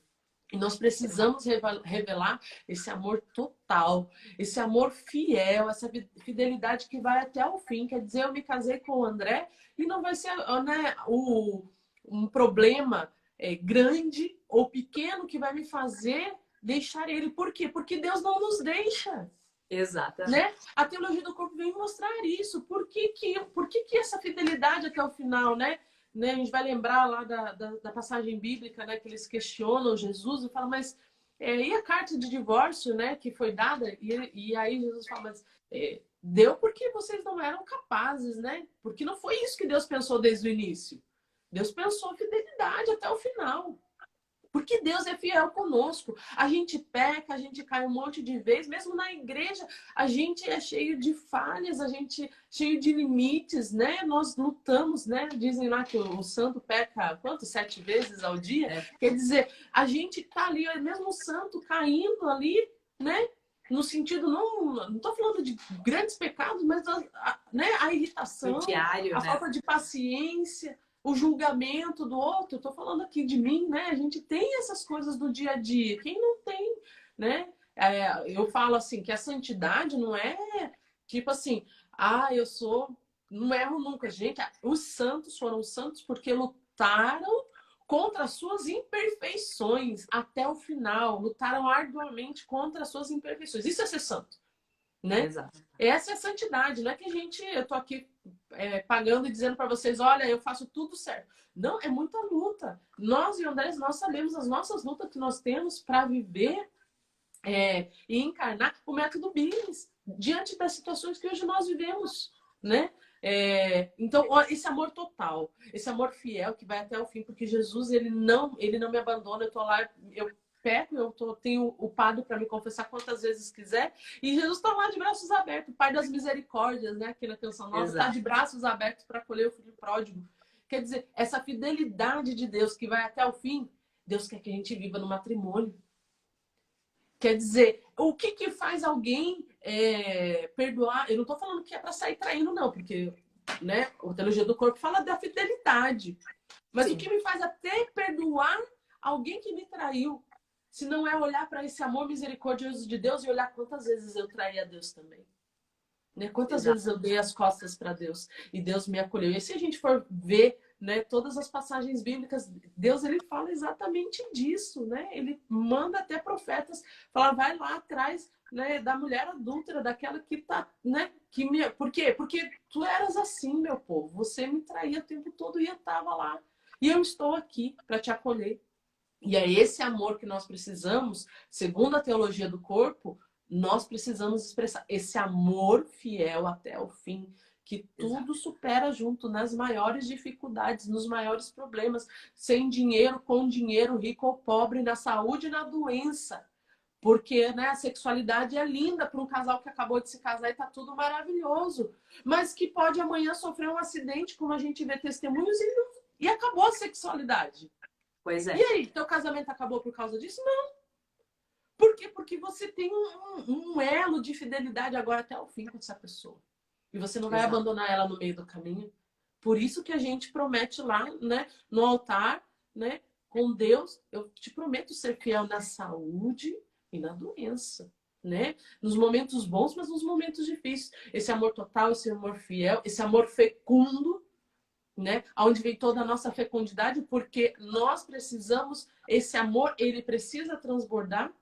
E nós precisamos revelar esse amor total, esse amor fiel, essa fidelidade que vai até o fim. Quer dizer, eu me casei com o André e não vai ser, né, um problema grande ou pequeno que vai me fazer deixar ele. Por quê? Porque Deus não nos deixa. Exatamente. Né? A teologia do corpo vem mostrar isso. Por que essa fidelidade até o final, né? A gente vai lembrar lá da passagem bíblica, né? Que eles questionam Jesus e falam, mas e a carta de divórcio, né? Que foi dada? E aí Jesus fala, mas deu porque vocês não eram capazes, né? Porque não foi isso que Deus pensou desde o início. Deus pensou fidelidade até o final. Porque Deus é fiel conosco. A gente peca, a gente cai um monte de vezes. Mesmo na igreja, a gente é cheio de falhas, a gente é cheio de limites, né? Nós lutamos, né? Dizem lá que o santo peca, 7 vezes ao dia? Quer dizer, a gente tá ali, mesmo o santo caindo ali, né? No sentido, não estou falando de grandes pecados, mas né? A irritação, diário, a né? falta de paciência, o julgamento do outro. Eu tô falando aqui de mim, né? A gente tem essas coisas do dia a dia. Quem não tem, né? Eu falo assim, que a santidade não é tipo assim, eu não erro nunca. Gente, os santos foram santos porque lutaram contra as suas imperfeições até o final. Lutaram arduamente contra as suas imperfeições. Isso é ser santo, né? Exato. Essa é a santidade. Não é que eu tô aqui pagando e dizendo para vocês, olha, eu faço tudo certo. Não, é muita luta. Nós e Andrés, nós sabemos as nossas lutas que nós temos para viver e encarnar o método Billings diante das situações que hoje nós vivemos, né? Então, esse amor total, esse amor fiel que vai até o fim, porque Jesus, ele não me abandona. Eu tô lá, eu peco, tenho o padre para me confessar quantas vezes quiser, e Jesus está lá de braços abertos, o Pai das Misericórdias, né? Aqui na Canção Nova, está de braços abertos para acolher o filho pródigo. Quer dizer, essa fidelidade de Deus que vai até o fim, Deus quer que a gente viva no matrimônio. Quer dizer, o que faz alguém perdoar? Eu não estou falando que é para sair traindo, não, porque, né, a teologia do corpo fala da fidelidade. Mas sim, o que me faz até perdoar alguém que me traiu, se não é olhar para esse amor misericordioso de Deus e olhar quantas vezes eu traí a Deus também. Né? Quantas vezes eu dei as costas para Deus e Deus me acolheu. E se a gente for ver, né, todas as passagens bíblicas, Deus, ele fala exatamente disso, né? Ele manda até profetas falar, vai lá atrás, né, da mulher adúltera, daquela que tá, né, por quê? Porque tu eras assim, meu povo, você me traía o tempo todo e eu tava lá. E eu estou aqui para te acolher. E é esse amor que nós precisamos, segundo a teologia do corpo, nós precisamos expressar esse amor fiel até o fim, que tudo supera junto nas maiores dificuldades, nos maiores problemas, sem dinheiro, com dinheiro, rico ou pobre, na saúde e na doença. Porque, né, a sexualidade é linda para um casal que acabou de se casar e tá tudo maravilhoso, mas que pode amanhã sofrer um acidente, como a gente vê testemunhos, e acabou a sexualidade. Pois é. E aí, teu casamento acabou por causa disso? Não. Por quê? Porque você tem um elo de fidelidade agora até o fim com essa pessoa. E você não vai abandonar ela no meio do caminho. Por isso que a gente promete lá, né, no altar, né, com Deus, eu te prometo ser fiel na saúde e na doença, né? Nos momentos bons, mas nos momentos difíceis. Esse amor total, esse amor fiel, esse amor fecundo, né? Onde vem toda a nossa fecundidade, porque nós precisamos, esse amor, ele precisa transbordar,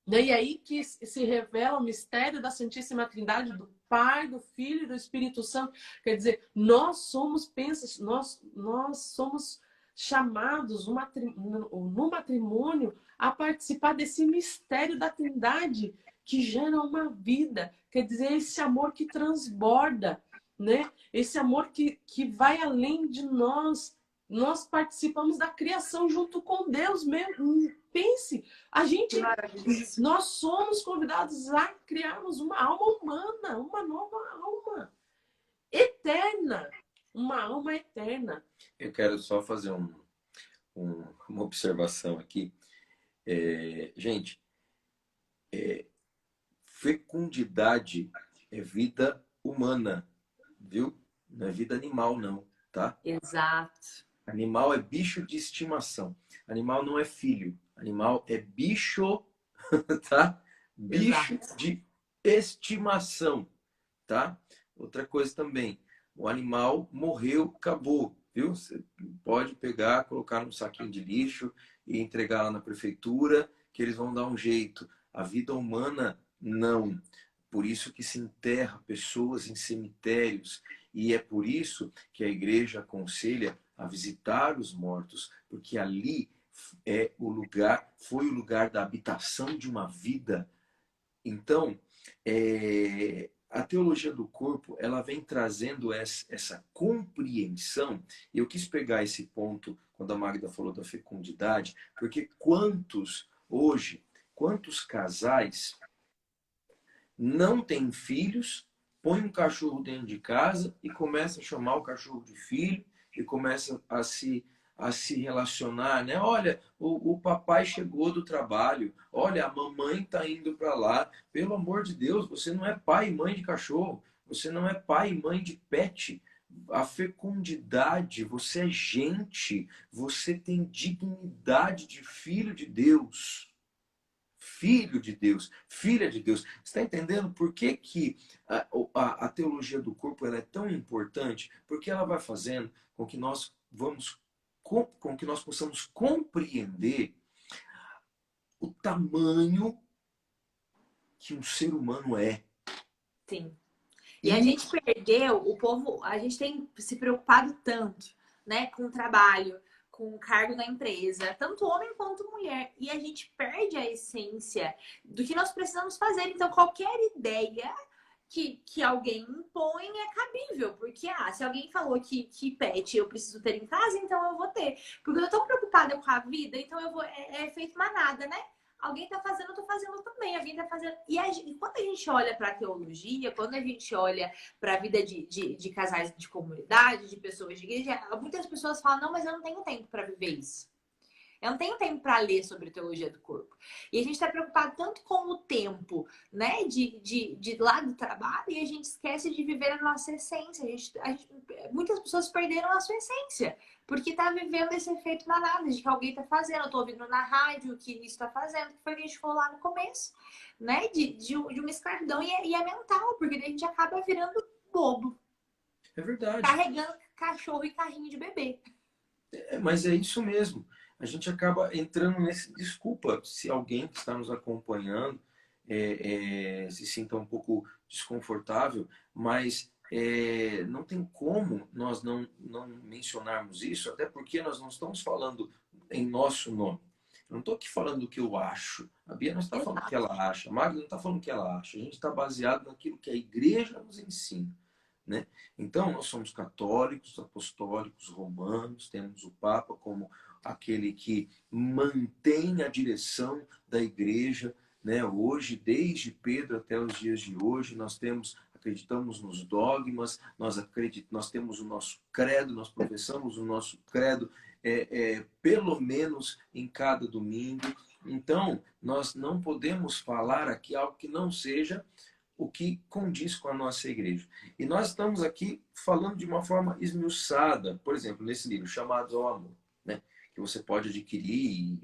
né? E aí que se revela o mistério da Santíssima Trindade, do Pai, do Filho e do Espírito Santo. Quer dizer, nós somos, nós somos chamados no matrimônio a participar desse mistério da Trindade que gera uma vida. Quer dizer, esse amor que transborda, né? Esse amor que vai além de nós. Nós participamos da criação junto com Deus mesmo. Pense, a gente, nós somos convidados a criarmos uma alma humana, uma nova alma eterna, uma alma eterna. Eu quero só fazer uma observação aqui. Gente, fecundidade é vida humana, viu? Não é vida animal, não, tá? Exato. Animal é bicho de estimação. Animal não é filho. Animal é bicho, tá? Bicho Exato. de estimação, tá? Outra coisa também. O animal morreu, acabou, viu? Você pode pegar, colocar num saquinho de lixo e entregar lá na prefeitura, que eles vão dar um jeito. A vida humana, não. Por isso que se enterra pessoas em cemitérios. E é por isso que a igreja aconselha a visitar os mortos, porque ali foi o lugar da habitação de uma vida. Então, a teologia do corpo, ela vem trazendo essa compreensão. E eu quis pegar esse ponto quando a Magda falou da fecundidade, porque quantos casais não têm filhos, põe um cachorro dentro de casa e começa a chamar o cachorro de filho e começa a se relacionar, né? Olha, o papai chegou do trabalho, olha, a mamãe está indo para lá. Pelo amor de Deus, você não é pai e mãe de cachorro, você não é pai e mãe de pet. A fecundidade, você é gente, você tem dignidade de filho de Deus. Filho de Deus, filha de Deus. Você está entendendo por que a teologia do corpo ela é tão importante? Porque ela vai fazendo com que nós possamos compreender o tamanho que um ser humano é. Sim. E a gente perdeu, a gente tem se preocupado tanto, né, com o trabalho, com o cargo na empresa, tanto homem quanto mulher, e a gente perde a essência do que nós precisamos fazer. Então, qualquer ideia que alguém impõe é cabível, porque se alguém falou que pet eu preciso ter em casa, então eu vou ter. Porque eu tô tão preocupada com a vida, então eu vou. É efeito manada, né? Alguém tá fazendo, eu tô fazendo também. Alguém tá fazendo. E quando a gente olha para a teologia, quando a gente olha para a vida de casais de comunidade, de pessoas de igreja, muitas pessoas falam: não, mas eu não tenho tempo para viver isso. Eu não tenho tempo para ler sobre teologia do corpo. E a gente está preocupado tanto com o tempo, né, de lá do trabalho, e a gente esquece de viver a nossa essência. Muitas pessoas perderam a sua essência, porque tá vivendo esse efeito manada de que alguém tá fazendo. Eu tô ouvindo na rádio o que isso tá fazendo, que foi o que a gente falou lá no começo, né, de uma escravidão, e é mental, porque daí a gente acaba virando bobo. É verdade. Carregando cachorro e carrinho de bebê. Mas é isso mesmo. A gente acaba entrando nesse... Desculpa se alguém que está nos acompanhando se sinta um pouco desconfortável, mas não tem como nós não mencionarmos isso, até porque nós não estamos falando em nosso nome. Eu não estou aqui falando o que eu acho. A Bia não está falando o que ela acha. A Magda não está falando o que ela acha. A gente está baseado naquilo que a igreja nos ensina. Né? Então, nós somos católicos, apostólicos, romanos, temos o Papa como aquele que mantém a direção da igreja, né? Hoje, desde Pedro até os dias de hoje, acreditamos nos dogmas, nós temos o nosso credo, nós professamos o nosso credo pelo menos em cada domingo. Então, nós não podemos falar aqui algo que não seja o que condiz com a nossa igreja. E nós estamos aqui falando de uma forma esmiuçada, por exemplo, nesse livro, Chamados ao Amor, né? Que você pode adquirir.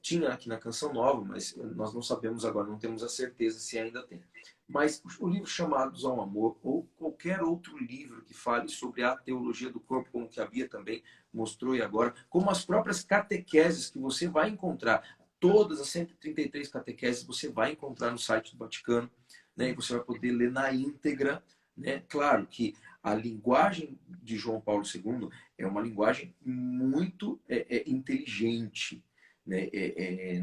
Tinha aqui na Canção Nova, mas nós não sabemos agora, não temos a certeza se ainda tem. Mas o livro Chamados ao Amor, ou qualquer outro livro que fale sobre a teologia do corpo, como que a Bia também mostrou e agora, como as próprias catequeses que você vai encontrar, todas as 133 catequeses você vai encontrar no site do Vaticano, né? E você vai poder ler na íntegra, né? Claro que a linguagem de João Paulo II é uma linguagem muito inteligente, né?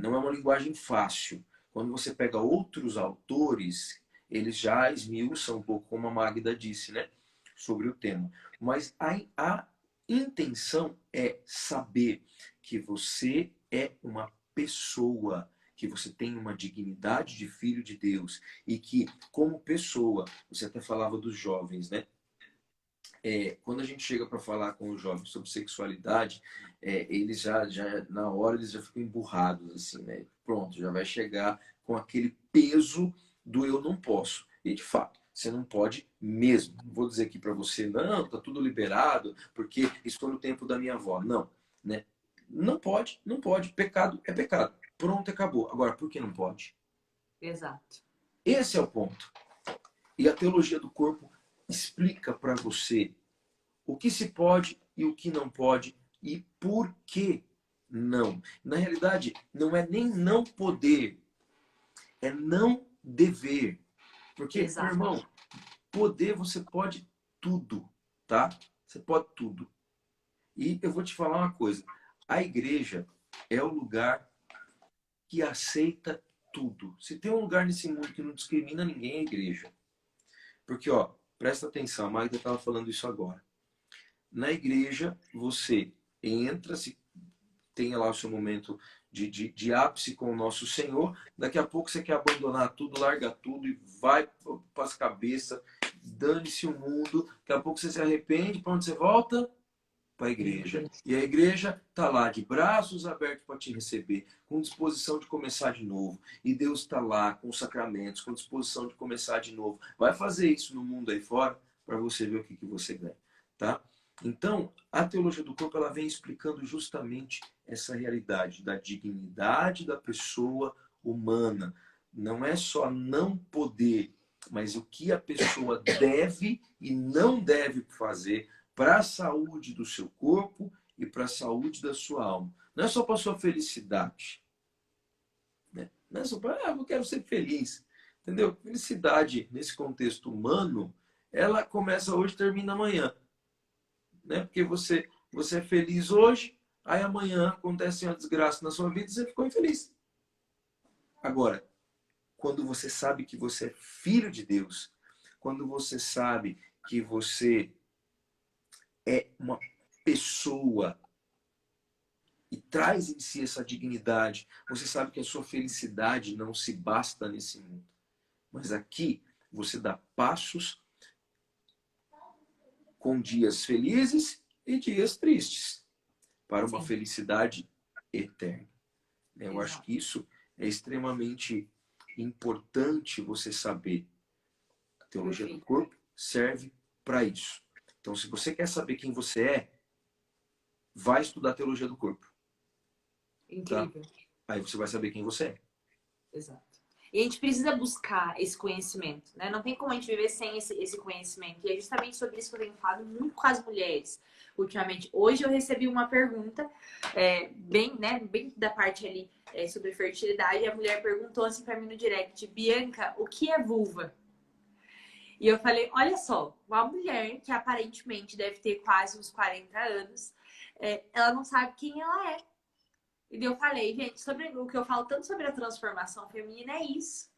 Não é uma linguagem fácil. Quando você pega outros autores, eles já esmiuçam um pouco, como a Magda disse, né? Sobre o tema. Mas a intenção é saber que você é uma pessoa, que você tem uma dignidade de filho de Deus e que, como pessoa, você até falava dos jovens, né? Quando a gente chega para falar com os jovens sobre sexualidade, eles na hora, eles já ficam emburrados, assim, né? Pronto, já vai chegar com aquele peso do eu não posso. E, de fato, você não pode mesmo. Não vou dizer aqui para você, não, tá tudo liberado, porque isso foi no tempo da minha avó. Não, né? Não pode, não pode. Pecado é pecado. Pronto, acabou. Agora, por que não pode? Exato. Esse é o ponto. E a teologia do corpo explica para você o que se pode e o que não pode e por que não. Na realidade, não é nem não poder, é não dever. Porque, meu Exato. irmão, poder você pode tudo, tá? Você pode tudo. E eu vou te falar uma coisa. A igreja é o lugar que aceita tudo. Se tem um lugar nesse mundo que não discrimina ninguém, é a igreja. Porque, ó, presta atenção, a Magda estava falando isso agora. Na igreja, você entra, se tem lá o seu momento de ápice com o nosso Senhor, daqui a pouco você quer abandonar tudo, larga tudo e vai para as cabeças, dane-se o mundo, daqui a pouco você se arrepende, para onde você volta? Para a igreja. E a igreja está lá de braços abertos para te receber, com disposição de começar de novo. E Deus está lá com os sacramentos, com disposição de começar de novo. Vai fazer isso no mundo aí fora para você ver o que você ganha, tá? Então, a teologia do corpo ela vem explicando justamente essa realidade da dignidade da pessoa humana. Não é só não poder, mas o que a pessoa deve e não deve fazer para a saúde do seu corpo e para a saúde da sua alma. Não é só para a sua felicidade. Né? Não é só para, eu quero ser feliz. Entendeu? Felicidade, nesse contexto humano, ela começa hoje e termina amanhã. Né? Porque você é feliz hoje, aí amanhã acontece uma desgraça na sua vida e você ficou infeliz. Agora, quando você sabe que você é filho de Deus, quando você sabe que você é uma pessoa e traz em si essa dignidade, você sabe que a sua felicidade não se basta nesse mundo. Mas aqui você dá passos com dias felizes e dias tristes para uma felicidade eterna. Eu acho que isso é extremamente importante você saber. A teologia do corpo serve para isso. Então, se você quer saber quem você é, vai estudar a teologia do corpo. Incrível. Tá? Aí você vai saber quem você é. Exato. E a gente precisa buscar esse conhecimento, né? Não tem como a gente viver sem esse conhecimento. E é justamente sobre isso que eu tenho falado muito com as mulheres ultimamente. Hoje eu recebi uma pergunta, bem da parte ali sobre fertilidade. E a mulher perguntou assim para mim no direct: Bianca, o que é vulva? E eu falei, olha só, uma mulher que aparentemente deve ter quase uns 40 anos, ela não sabe quem ela é. E eu falei, gente, sobre o que eu falo tanto sobre a transformação feminina é isso.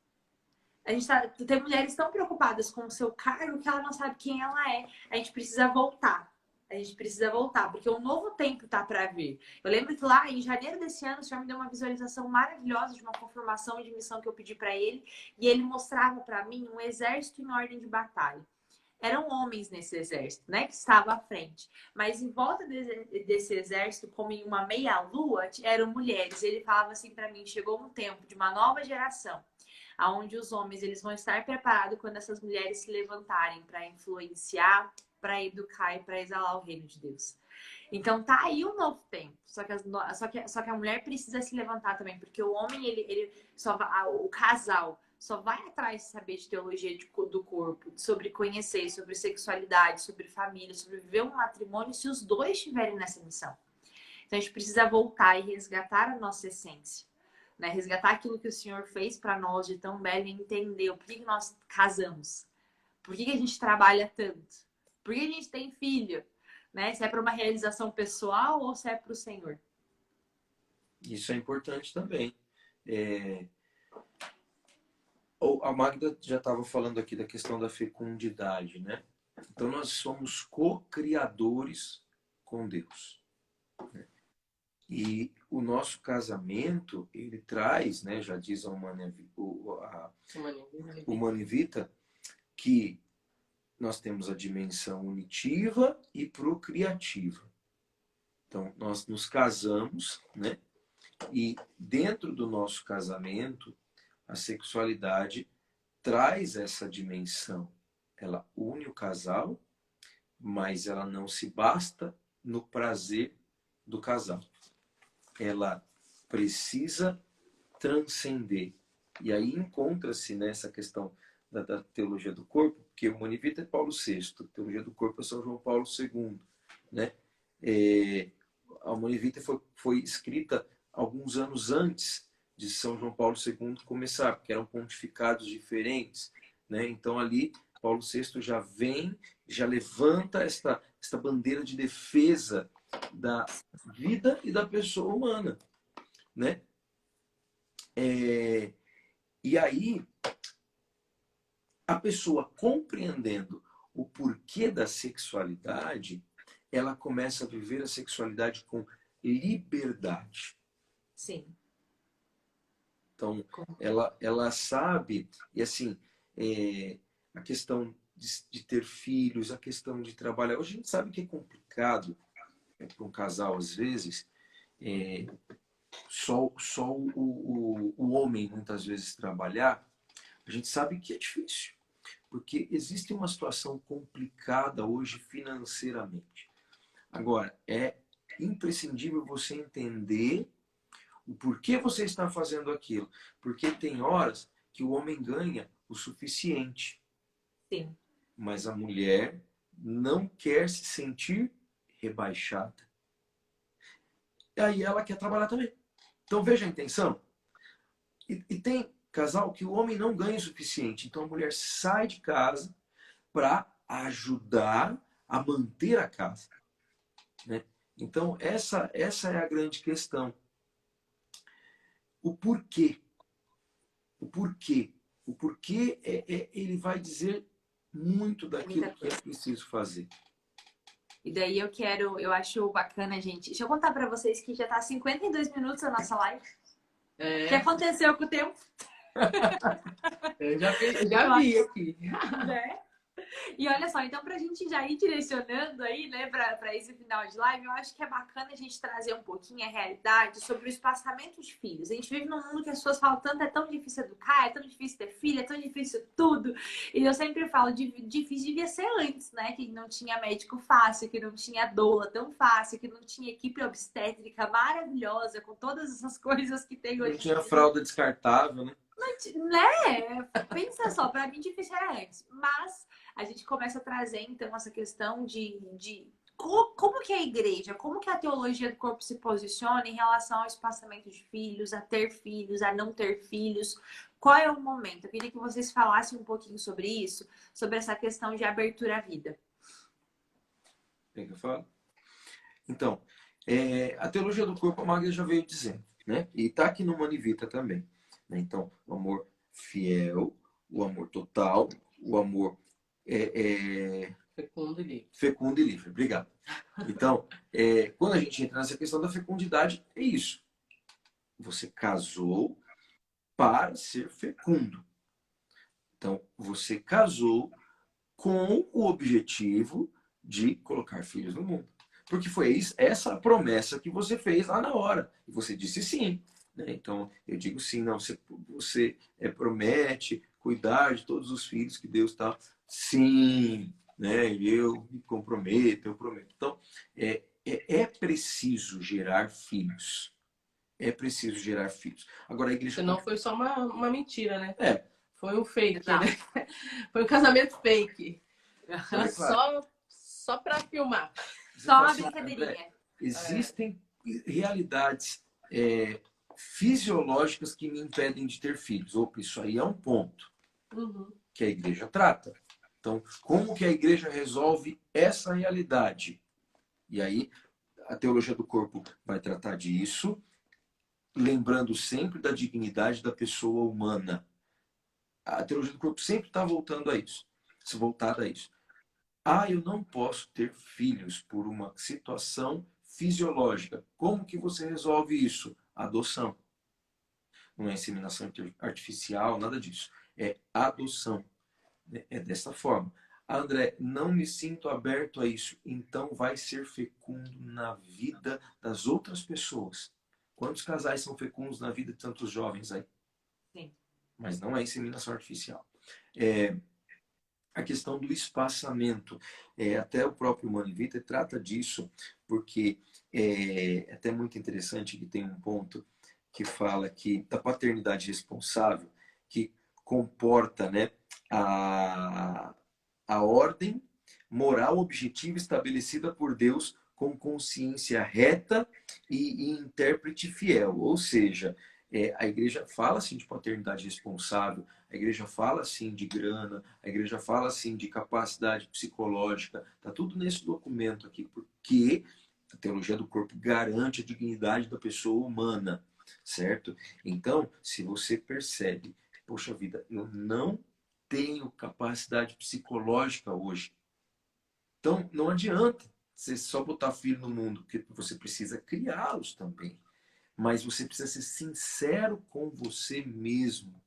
A gente tem mulheres tão preocupadas com o seu cargo que ela não sabe quem ela é. A gente precisa voltar. A gente precisa voltar, porque o novo tempo tá para vir. Eu lembro que lá em janeiro desse ano, o senhor me deu uma visualização maravilhosa de uma confirmação de missão que eu pedi para ele. E ele mostrava para mim um exército em ordem de batalha. Eram homens nesse exército, né, que estava à frente. Mas em volta desse exército, como em uma meia-lua, eram mulheres. Ele falava assim para mim, chegou um tempo de uma nova geração, onde os homens eles vão estar preparados quando essas mulheres se levantarem para influenciar, para educar e para exalar o reino de Deus. Então tá aí um novo tempo. Só que a mulher precisa se levantar também, porque o homem, ele só vai, o casal só vai atrás de saber de teologia do corpo, sobre conhecer, sobre sexualidade, sobre família, sobre viver um matrimônio, se os dois estiverem nessa missão. Então a gente precisa voltar e resgatar a nossa essência, né? Resgatar aquilo que o Senhor fez para nós de tão belo e entender o porquê que nós casamos, por que a gente trabalha tanto, por que a gente tem filho, né? Se é para uma realização pessoal ou se é para o Senhor. Isso é importante também. A Magda já estava falando aqui da questão da fecundidade, né? Então nós somos co-criadores com Deus. E o nosso casamento, ele traz, né, já diz a Humanivita, que nós temos a dimensão unitiva e procriativa. Então, nós nos casamos, né? E dentro do nosso casamento, a sexualidade traz essa dimensão. Ela une o casal, mas ela não se basta no prazer do casal. Ela precisa transcender. E aí encontra-se nessa questão da teologia do corpo, porque o Humanivita é Paulo VI, a teologia do corpo é São João Paulo II. Né? A Humanivita foi escrita alguns anos antes de São João Paulo II começar, porque eram pontificados diferentes. Né? Então ali Paulo VI já vem, já levanta esta bandeira de defesa da vida e da pessoa humana, né? E aí, a pessoa compreendendo o porquê da sexualidade, ela começa a viver a sexualidade com liberdade. Sim. Então, ela sabe, e assim, a questão de ter filhos, a questão de trabalhar. Hoje a gente sabe que é complicado para um casal, às vezes, só o homem muitas vezes trabalhar. A gente sabe que é difícil, porque existe uma situação complicada hoje financeiramente. Agora, é imprescindível você entender o porquê você está fazendo aquilo. Porque tem horas que o homem ganha o suficiente. Sim. Mas a mulher não quer se sentir rebaixada. E aí ela quer trabalhar também. Então veja a intenção. E tem casal que o homem não ganha o suficiente. Então a mulher sai de casa para ajudar a manter a casa. Né? Então essa é a grande questão. O porquê. O porquê. O porquê ele vai dizer muito daquilo que é preciso fazer. E daí eu acho bacana, gente. Deixa eu contar pra vocês que já tá 52 minutos a nossa live. O que aconteceu com o tempo? Eu já vi aqui. Né? E olha só, então pra gente já ir direcionando aí, né, pra esse final de live, eu acho que é bacana a gente trazer um pouquinho a realidade sobre o espaçamento de filhos. A gente vive num mundo que as pessoas falam tanto, é tão difícil educar, é tão difícil ter filho, é tão difícil tudo. E eu sempre falo, difícil devia ser antes, né, que não tinha médico fácil, que não tinha doula tão fácil, que não tinha equipe obstétrica maravilhosa, com todas essas coisas que tem hoje. Não tinha fralda descartável, né? Né? Pensa só, pra mim difícil era antes. Mas a gente começa a trazer, então, essa questão de como que a igreja, como que a teologia do corpo se posiciona em relação ao espaçamento de filhos, a ter filhos, a não ter filhos. Qual é o momento? Eu queria que vocês falassem um pouquinho sobre isso, sobre essa questão de abertura à vida. Quer que eu falo? Então, a teologia do corpo, a Magda já veio dizendo, né? E está aqui no Humanivita também. Né? Então, o amor fiel, o amor total, o amor fecundo e livre. Fecundo e livre, obrigado. Então, quando a gente entra nessa questão da fecundidade, é isso. Você casou para ser fecundo. Então, você casou com o objetivo de colocar filhos no mundo. Porque foi essa promessa que você fez lá na hora. E você disse sim. Né? Então, eu digo sim, não, você promete cuidar de todos os filhos que Deus está. Sim. né? Eu me comprometo, eu prometo. Então, é preciso gerar filhos. É preciso gerar filhos. Agora a igreja... Senão foi só uma mentira, né? É, Foi um fake, Exato. né? Foi um casamento fake. olha, claro. Só para filmar. Você Só fala uma assim, brincadeirinha. André, existem realidades fisiológicas que me impedem de ter filhos. Opa, isso aí é um ponto Uhum. que a igreja trata. Então, como que a igreja resolve essa realidade? E aí, a teologia do corpo vai tratar disso, lembrando sempre da dignidade da pessoa humana. A teologia do corpo sempre está voltando a isso, voltada a isso. Ah, eu não posso ter filhos por uma situação fisiológica. Como que você resolve isso? Adoção. Não é inseminação artificial, nada disso. É adoção. É dessa forma. André, não me sinto aberto a isso. Então vai ser fecundo na vida das outras pessoas. Quantos casais são fecundos na vida de tantos jovens aí? Sim. Mas não é inseminação artificial. A questão do espaçamento. Até o próprio Humano Vitae trata disso, porque é até muito interessante que tem um ponto que fala que da paternidade responsável, que comporta, né, a ordem moral objetiva estabelecida por Deus com consciência reta e intérprete fiel. Ou seja, a igreja fala assim de paternidade responsável, a igreja fala assim de grana, a igreja fala assim de capacidade psicológica. Está tudo nesse documento aqui, porque a teologia do corpo garante a dignidade da pessoa humana, certo? Então, se você percebe, poxa vida, eu não tenho capacidade psicológica hoje. Então, não adianta você só botar filho no mundo, porque você precisa criá-los também. Mas você precisa ser sincero com você mesmo,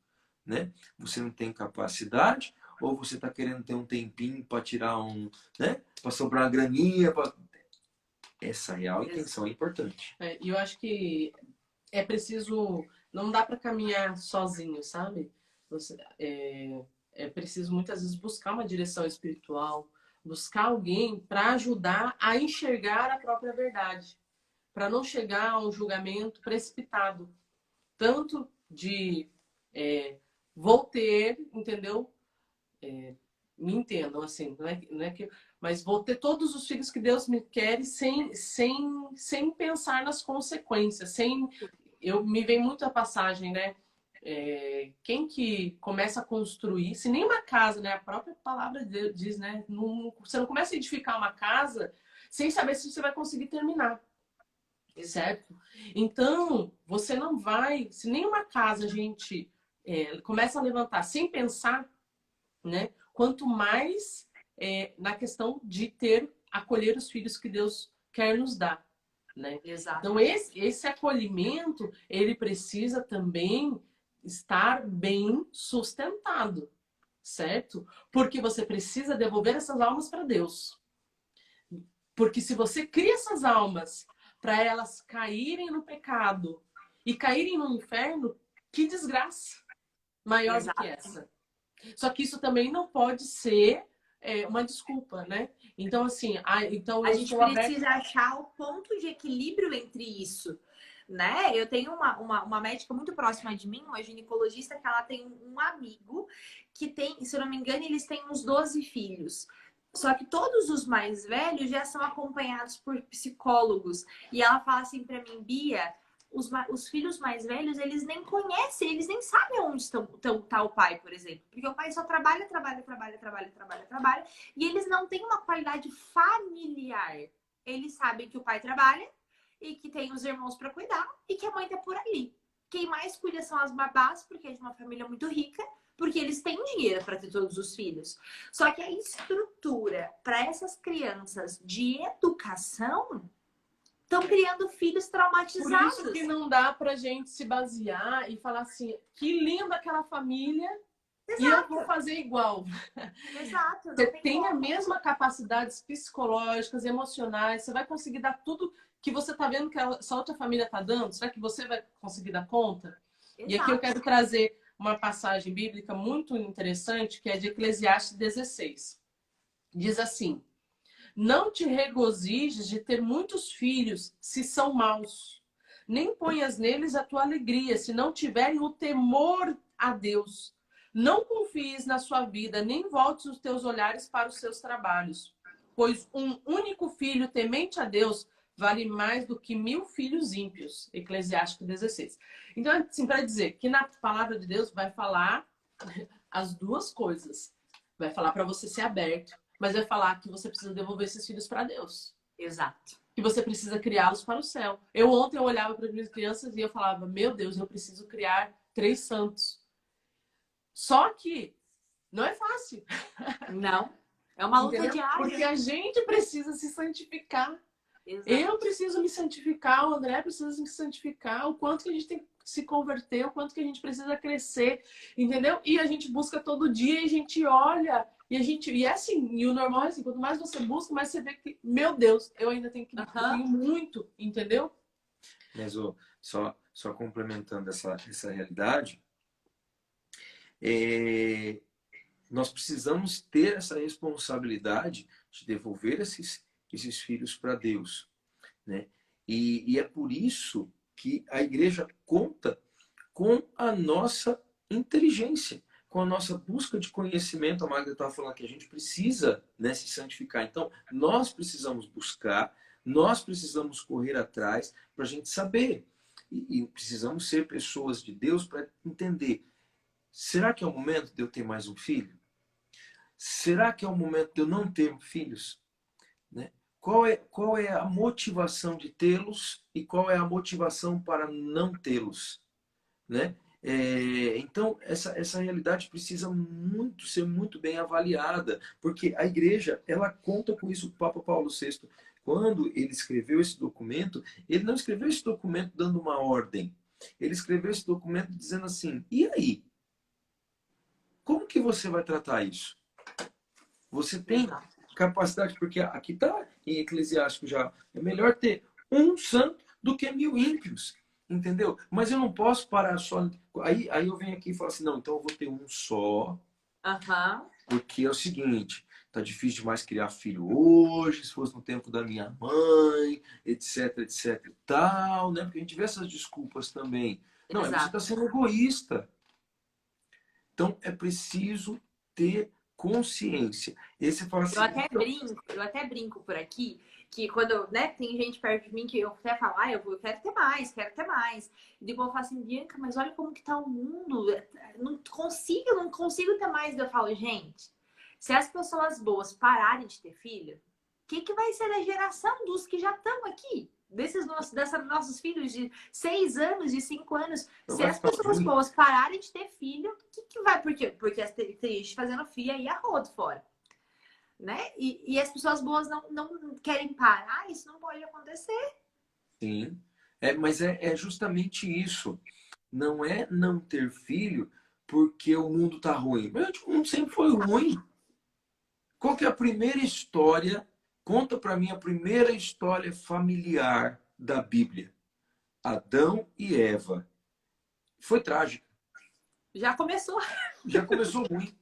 né? Você não tem capacidade ou você está querendo ter um tempinho para tirar né? Para sobrar uma graninha, essa real intenção é importante. E eu acho que é preciso, não dá para caminhar sozinho, sabe? É preciso muitas vezes buscar uma direção espiritual, buscar alguém para ajudar a enxergar a própria verdade, para não chegar a um julgamento precipitado, tanto de vou ter, entendeu? Me entendam assim, não é que, mas vou ter todos os filhos que Deus me quer sem pensar nas consequências, me vem muito a passagem, né? Quem que começa a construir, se nem uma casa, né? A própria palavra de Deus diz, né? Você não começa a edificar uma casa sem saber se você vai conseguir terminar, certo? Então, você não vai, se nenhuma casa a gente começa a levantar sem pensar, né? Quanto mais na questão de acolher os filhos que Deus quer nos dar, né? Exato. Então esse acolhimento ele precisa também estar bem sustentado, certo? Porque você precisa devolver essas almas para Deus. Porque se você cria essas almas para elas caírem no pecado e caírem no inferno, que desgraça maior Exato. do que essa. Só que isso também não pode ser uma desculpa, né? Então, assim, então a gente precisa achar o ponto de equilíbrio entre isso, né? Eu tenho uma médica muito próxima de mim, uma ginecologista, que ela tem um amigo que tem, se eu não me engano, eles têm uns 12 filhos. Só que todos os mais velhos já são acompanhados por psicólogos. E ela fala assim pra mim, Bia, os filhos mais velhos, eles nem conhecem, eles nem sabem onde tá o pai, por exemplo. Porque o pai só trabalha, e eles não têm uma qualidade familiar. Eles sabem que o pai trabalha e que tem os irmãos para cuidar e que a mãe tá por ali. Quem mais cuida são as babás, porque é de uma família muito rica, porque eles têm dinheiro para ter todos os filhos. Só que a estrutura para essas crianças de educação estão criando filhos traumatizados. Por isso que não dá pra gente se basear e falar assim, que linda aquela família. Exato. E eu vou fazer igual. Exato. Você tem a mesma capacidades psicológicas, emocionais, você vai conseguir dar tudo que você tá vendo que essa outra família tá dando? Será que você vai conseguir dar conta? Exato. E aqui eu quero trazer uma passagem bíblica muito interessante, que é de Eclesiastes 16. Diz assim: não te regozijes de ter muitos filhos, se são maus. Nem ponhas neles a tua alegria, se não tiverem o temor a Deus. Não confies na sua vida, nem voltes os teus olhares para os seus trabalhos. Pois um único filho temente a Deus vale mais do que 1000 filhos ímpios. Eclesiástico 16. Então, assim, para dizer que na palavra de Deus vai falar as duas coisas. Vai falar para você ser aberto, mas vai falar que você precisa devolver esses filhos para Deus. Exato. Que você precisa criá-los para o céu. Ontem eu olhava para as minhas crianças e eu falava, meu Deus, eu preciso criar 3 santos. Só que não é fácil. Não. É uma luta Entendeu? diária. Porque a gente precisa se santificar. Exato. Eu preciso me santificar, o André precisa se santificar, o quanto que a gente tem que se converter, o quanto que a gente precisa crescer, entendeu? E a gente busca todo dia, e a gente olha, e é assim, e o normal é assim, quanto mais você busca, mais você vê que, meu Deus, eu ainda tenho que eu tenho muito, entendeu? Mas só complementando essa realidade, nós precisamos ter essa responsabilidade de devolver esses filhos para Deus, né? E é por isso que a igreja conta com a nossa inteligência, com a nossa busca de conhecimento. A Magda estava falando que a gente precisa, né, se santificar. Então, nós precisamos buscar, nós precisamos correr atrás para a gente saber. E precisamos ser pessoas de Deus para entender. Será que é o momento de eu ter mais um filho? Será que é o momento de eu não ter filhos? Né? Qual é a motivação de tê-los e qual é a motivação para não tê-los? Né? Então, essa realidade precisa ser muito bem avaliada, porque a igreja, ela conta com isso. O Papa Paulo VI, quando ele escreveu esse documento, ele não escreveu esse documento dando uma ordem. Ele escreveu esse documento dizendo assim, e aí? Como que você vai tratar isso? Você tem capacidade, porque aqui está em Eclesiástico já, é melhor ter um santo do que 1000 ímpios, entendeu? Mas eu não posso parar só... Aí eu venho aqui e falo assim, não, então eu vou ter um só, porque é o seguinte, tá difícil demais criar filho hoje, se fosse no tempo da minha mãe, etc, etc e tal, né? Porque a gente vê essas desculpas também. Não, você está sendo egoísta. Então, é preciso ter consciência. E você fala assim, eu até brinco por aqui, que quando, né, tem gente perto de mim que eu até falo, eu quero ter mais, quero ter mais. E depois eu falo assim, Bianca, mas olha como que tá o mundo. Não consigo ter mais. Eu falo, gente, se as pessoas boas pararem de ter filho, o que vai ser da geração dos que já estão aqui? Desses nossos filhos de 6 anos, de 5 anos. Se as pessoas boas pararem de ter filho, o que vai? Por quê? Porque tem gente fazendo fia e a rodo fora. Né? E as pessoas boas não querem parar, isso não pode acontecer. Sim, mas é justamente isso. Não é não ter filho porque o mundo está ruim. Mas o mundo sempre foi ruim. Qual que é a primeira história? Conta para mim a primeira história familiar da Bíblia. Adão e Eva. Foi trágica. Já começou. Já começou ruim.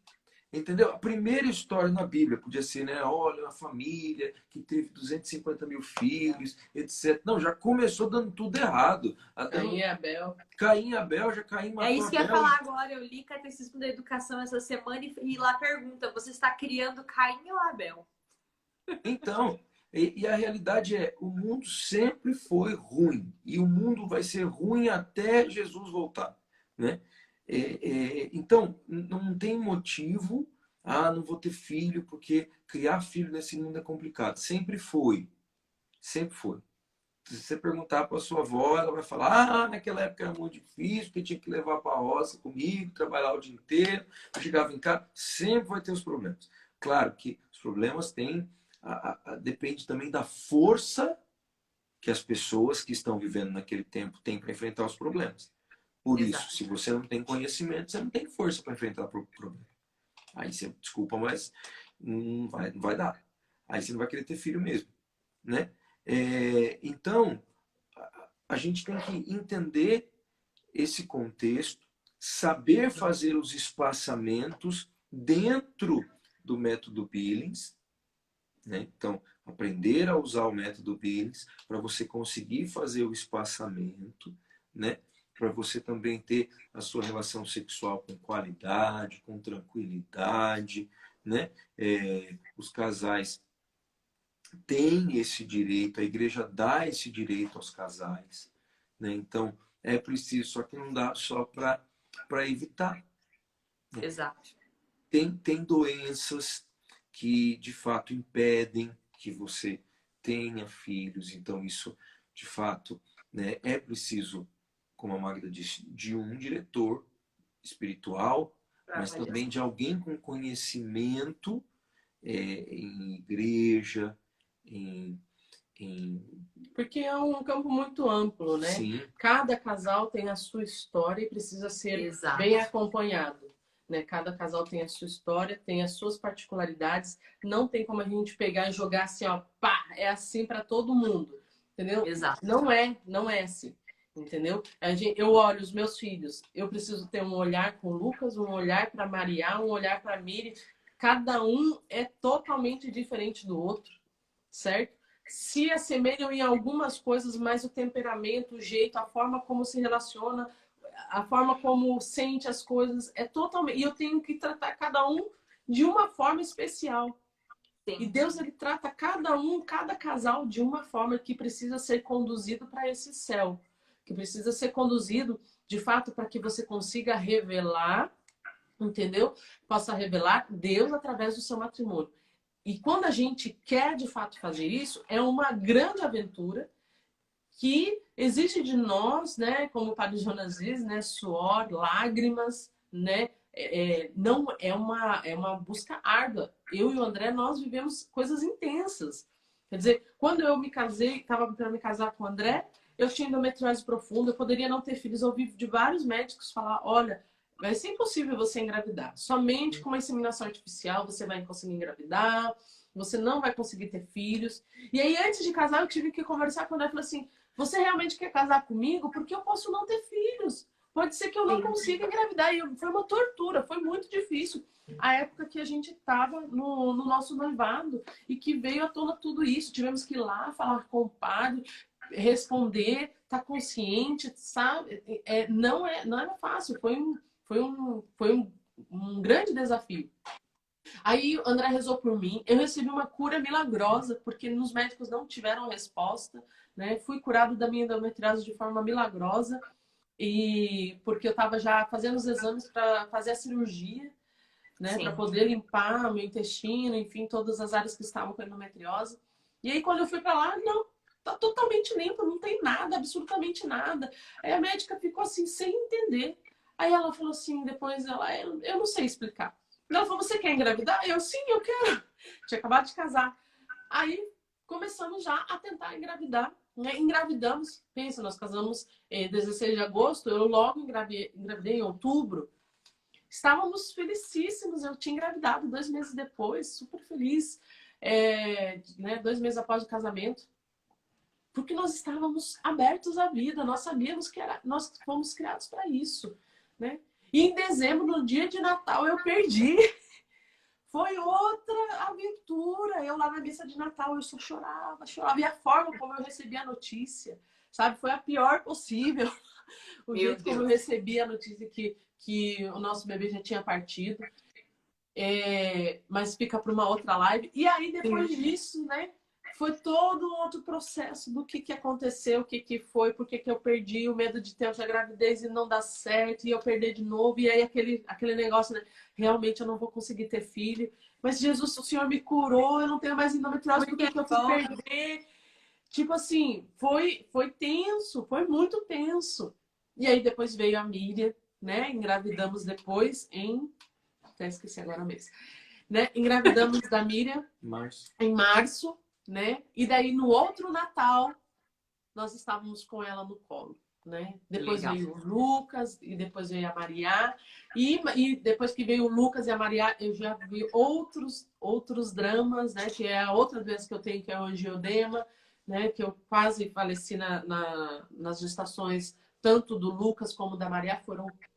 Entendeu? A primeira história na Bíblia podia ser, né? Olha, uma família que teve 250 mil filhos, etc. Não, já começou dando tudo errado. Caim e Abel. Caim e Abel, já Caim matou É isso que eu ia Abel. falar agora. Eu li Catecismo da Educação essa semana e lá pergunta, você está criando Caim ou Abel? Então, e a realidade é, o mundo sempre foi ruim. E o mundo vai ser ruim até Jesus voltar, né? Então, não tem motivo, não vou ter filho, porque criar filho nesse mundo é complicado. Sempre foi. Sempre foi. Se você perguntar para sua avó, ela vai falar, naquela época era muito difícil, porque tinha que levar para a roça comigo, trabalhar o dia inteiro, eu chegava em casa, sempre vai ter os problemas. Claro que os problemas têm, depende também da força que as pessoas que estão vivendo naquele tempo têm para enfrentar os problemas. Por isso, se você não tem conhecimento, você não tem força para enfrentar o problema. Aí você, desculpa, mas não vai dar. Aí você não vai querer ter filho mesmo, né? Então, a gente tem que entender esse contexto, saber fazer os espaçamentos dentro do método Billings, né? Então, aprender a usar o método Billings para você conseguir fazer o espaçamento, né? Para você também ter a sua relação sexual com qualidade, com tranquilidade, né? Os casais têm esse direito, a igreja dá esse direito aos casais, né? Então, é preciso, só que não dá só para evitar. Exato. Tem doenças que de fato impedem que você tenha filhos, então isso de fato, né, é preciso, como a Magda disse, de um diretor espiritual, mas também de alguém com conhecimento em igreja, em, em... Porque é um campo muito amplo, né? Sim. Cada casal tem a sua história e precisa ser Exato. bem acompanhado. Né? Cada casal tem a sua história, tem as suas particularidades. Não tem como a gente pegar e jogar assim, ó, pá, é assim para todo mundo. Entendeu? Exato. Não é assim. Entendeu? Eu olho os meus filhos, eu preciso ter um olhar com o Lucas, um olhar para Maria, um olhar para Miri. Cada um é totalmente diferente do outro, certo? Se assemelham em algumas coisas, mas o temperamento, o jeito, a forma como se relaciona, a forma como sente as coisas é totalmente. E eu tenho que tratar cada um de uma forma especial. Sim. E Deus, ele trata cada casal de uma forma que precisa ser conduzido para esse céu, que precisa ser conduzido de fato para que você consiga revelar, entendeu? Possa revelar Deus através do seu matrimônio. E quando a gente quer de fato fazer isso, é uma grande aventura que exige de nós, né, como o Padre Jonas diz, né, suor, lágrimas, né, não é uma busca árdua. Eu e o André, nós vivemos coisas intensas. Quer dizer, quando eu me casei, estava para me casar com o André, eu tinha endometriose profunda, eu poderia não ter filhos. Eu ouvi de vários médicos falar, olha, vai ser impossível você engravidar. Somente com uma inseminação artificial você vai conseguir engravidar, você não vai conseguir ter filhos. E aí, antes de casar, eu tive que conversar com o André e falei assim, você realmente quer casar comigo? Porque eu posso não ter filhos. Pode ser que eu não consiga engravidar. E foi uma tortura, foi muito difícil. A época que a gente estava no nosso noivado e que veio à tona tudo isso. Tivemos que ir lá falar com o padre, responder, estar consciente, sabe? Não era fácil, foi um grande desafio. Aí o André rezou por mim, eu recebi uma cura milagrosa, porque nos médicos não tiveram resposta, né? Fui curado da minha endometriose de forma milagrosa, e porque eu estava já fazendo os exames para fazer a cirurgia, né? Para poder limpar o meu intestino, enfim, todas as áreas que estavam com endometriose. E aí quando eu fui para lá, não, tá totalmente limpo, não tem nada, absolutamente nada. Aí a médica ficou assim, sem entender. Aí ela falou assim, depois eu não sei explicar. Ela falou, você quer engravidar? Eu, sim, eu quero. Tinha acabado de casar. Aí começamos já a tentar engravidar. Né? Engravidamos. Pensa, nós casamos 16 de agosto, eu logo engravidei em outubro. Estávamos felicíssimos. Eu tinha engravidado 2 meses depois, super feliz. Né? 2 meses após o casamento. Porque nós estávamos abertos à vida. Nós sabíamos que nós fomos criados para isso. Né? E em dezembro, no dia de Natal, eu perdi. Foi outra aventura. Eu lá na missa de Natal, eu só chorava. E a forma como eu recebi a notícia, sabe? Foi a pior possível. O jeito como eu recebi a notícia que o nosso bebê já tinha partido. Mas fica para uma outra live. E aí, depois disso, né? Foi todo um outro processo do que aconteceu, o que foi, por que eu perdi, o medo de ter outra gravidez e não dar certo, e eu perder de novo, e aí aquele negócio, né? Realmente eu não vou conseguir ter filho. Mas Jesus, o Senhor me curou, eu não tenho mais endometriose, por que eu fui perder? Tipo assim, foi tenso, foi muito tenso. E aí depois veio a Miriam, né? Engravidamos depois até esqueci agora mesmo. Né? Engravidamos da Miriam em março. Né? E daí no outro Natal nós estávamos com ela no colo, né? Depois veio o Lucas e depois veio a Maria e depois que veio o Lucas e a Maria eu já vi outros dramas, né? Que é a outra doença que eu tenho, que é o angioedema, né? Que eu quase faleci nas gestações tanto do Lucas como da Maria,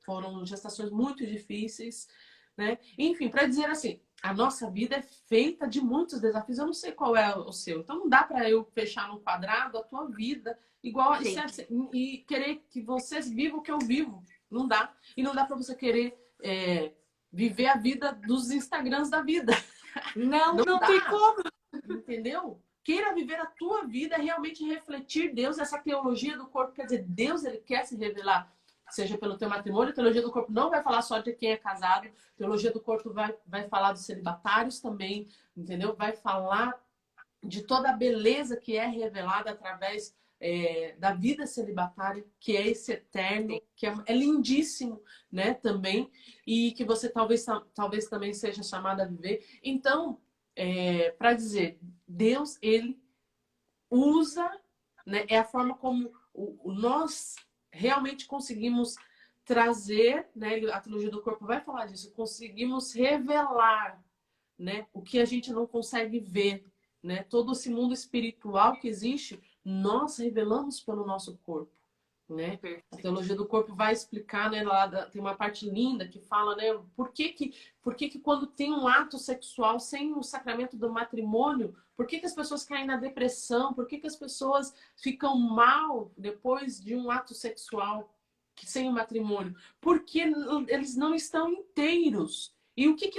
foram gestações muito difíceis, né? Enfim, para dizer assim, a nossa vida é feita de muitos desafios. Eu não sei qual é o seu. Então não dá para eu fechar num quadrado a tua vida igual e querer que vocês vivam o que eu vivo. Não dá. E não dá para você querer viver a vida dos Instagrams da vida. Não tem como. Entendeu? Queira viver a tua vida, realmente refletir Deus. Essa teologia do corpo, quer dizer, Deus, ele quer se revelar, seja pelo teu matrimônio. A teologia do corpo não vai falar só de quem é casado. A teologia do corpo vai falar dos celibatários também, entendeu? Vai falar de toda a beleza que é revelada através da vida celibatária, que é esse eterno, que é lindíssimo, né, também, e que você talvez também seja chamada a viver. Então, para dizer, Deus, ele usa, né, é a forma como nós realmente conseguimos trazer, né, a teologia do corpo vai falar disso, conseguimos revelar, né, o que a gente não consegue ver, né, todo esse mundo espiritual que existe, nós revelamos pelo nosso corpo, né? A teologia do corpo vai explicar, né, tem uma parte linda que fala, né, por que quando tem um ato sexual sem o sacramento do matrimônio, por que as pessoas caem na depressão, por que as pessoas ficam mal depois de um ato sexual sem o matrimônio? Porque eles não estão inteiros. E o que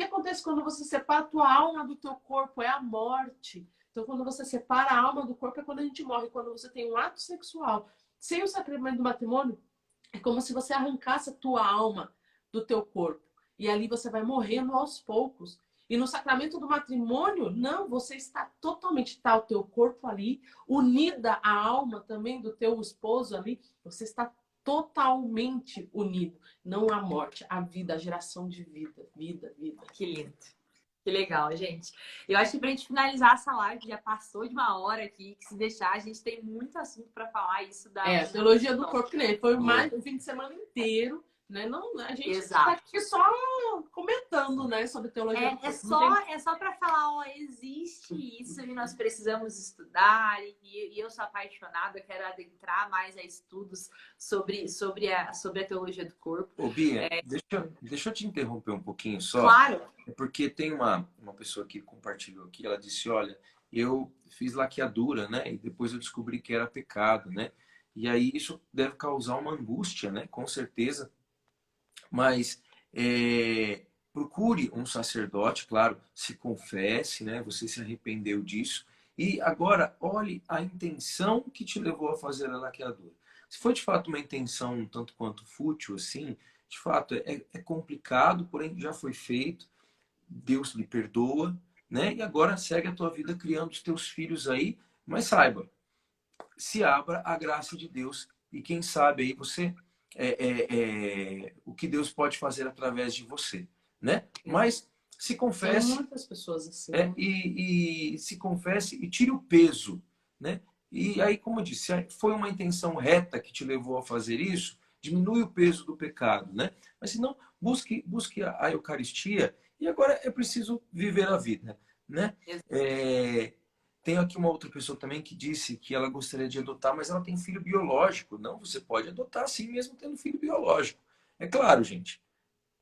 acontece quando você separa a tua alma do teu corpo? É a morte. Então, quando você separa a alma do corpo, é quando a gente morre. Quando você tem um ato sexual sem o sacramento do matrimônio, é como se você arrancasse a tua alma do teu corpo. E ali você vai morrendo aos poucos. E no sacramento do matrimônio, não, você está totalmente, está o teu corpo ali, unida à alma também do teu esposo ali, você está totalmente unido. Não a morte, a vida, a geração de vida. Vida. Que lindo. Que legal, gente. Eu acho que pra gente finalizar essa live, já passou de uma hora aqui, que se deixar, a gente tem muito assunto para falar isso da... teologia do corpo, que nem foi mais um fim de semana inteiro, né? Não, a gente está aqui só comentando, né, sobre teologia do corpo. É só para falar, ó, existe isso e nós precisamos estudar, e eu sou apaixonada, quero adentrar mais a estudos sobre a teologia do corpo. Ô, Bia, deixa eu te interromper um pouquinho só. Claro. É porque tem uma pessoa que compartilhou aqui, ela disse, olha, eu fiz laqueadura, né? E depois eu descobri que era pecado, né? E aí isso deve causar uma angústia, né? Com certeza. Mas procure um sacerdote, claro, se confesse, né? Você se arrependeu disso. E agora, olhe a intenção que te levou a fazer a laqueadura. Se foi de fato uma intenção um tanto quanto fútil, assim, de fato é complicado, porém já foi feito. Deus lhe perdoa, né? E agora segue a tua vida criando os teus filhos aí. Mas saiba, se abra a graça de Deus e quem sabe aí você o que Deus pode fazer através de você, né? Mas se confesse. Tem muitas pessoas assim. E se confesse e tire o peso, né? E aí, como eu disse, se foi uma intenção reta que te levou a fazer isso, diminui o peso do pecado, né? Mas se não, busque a Eucaristia. E agora é preciso viver a vida, né? Tem aqui uma outra pessoa também que disse que ela gostaria de adotar, mas ela tem filho biológico. Não, você pode adotar sim, mesmo tendo filho biológico. É claro, gente,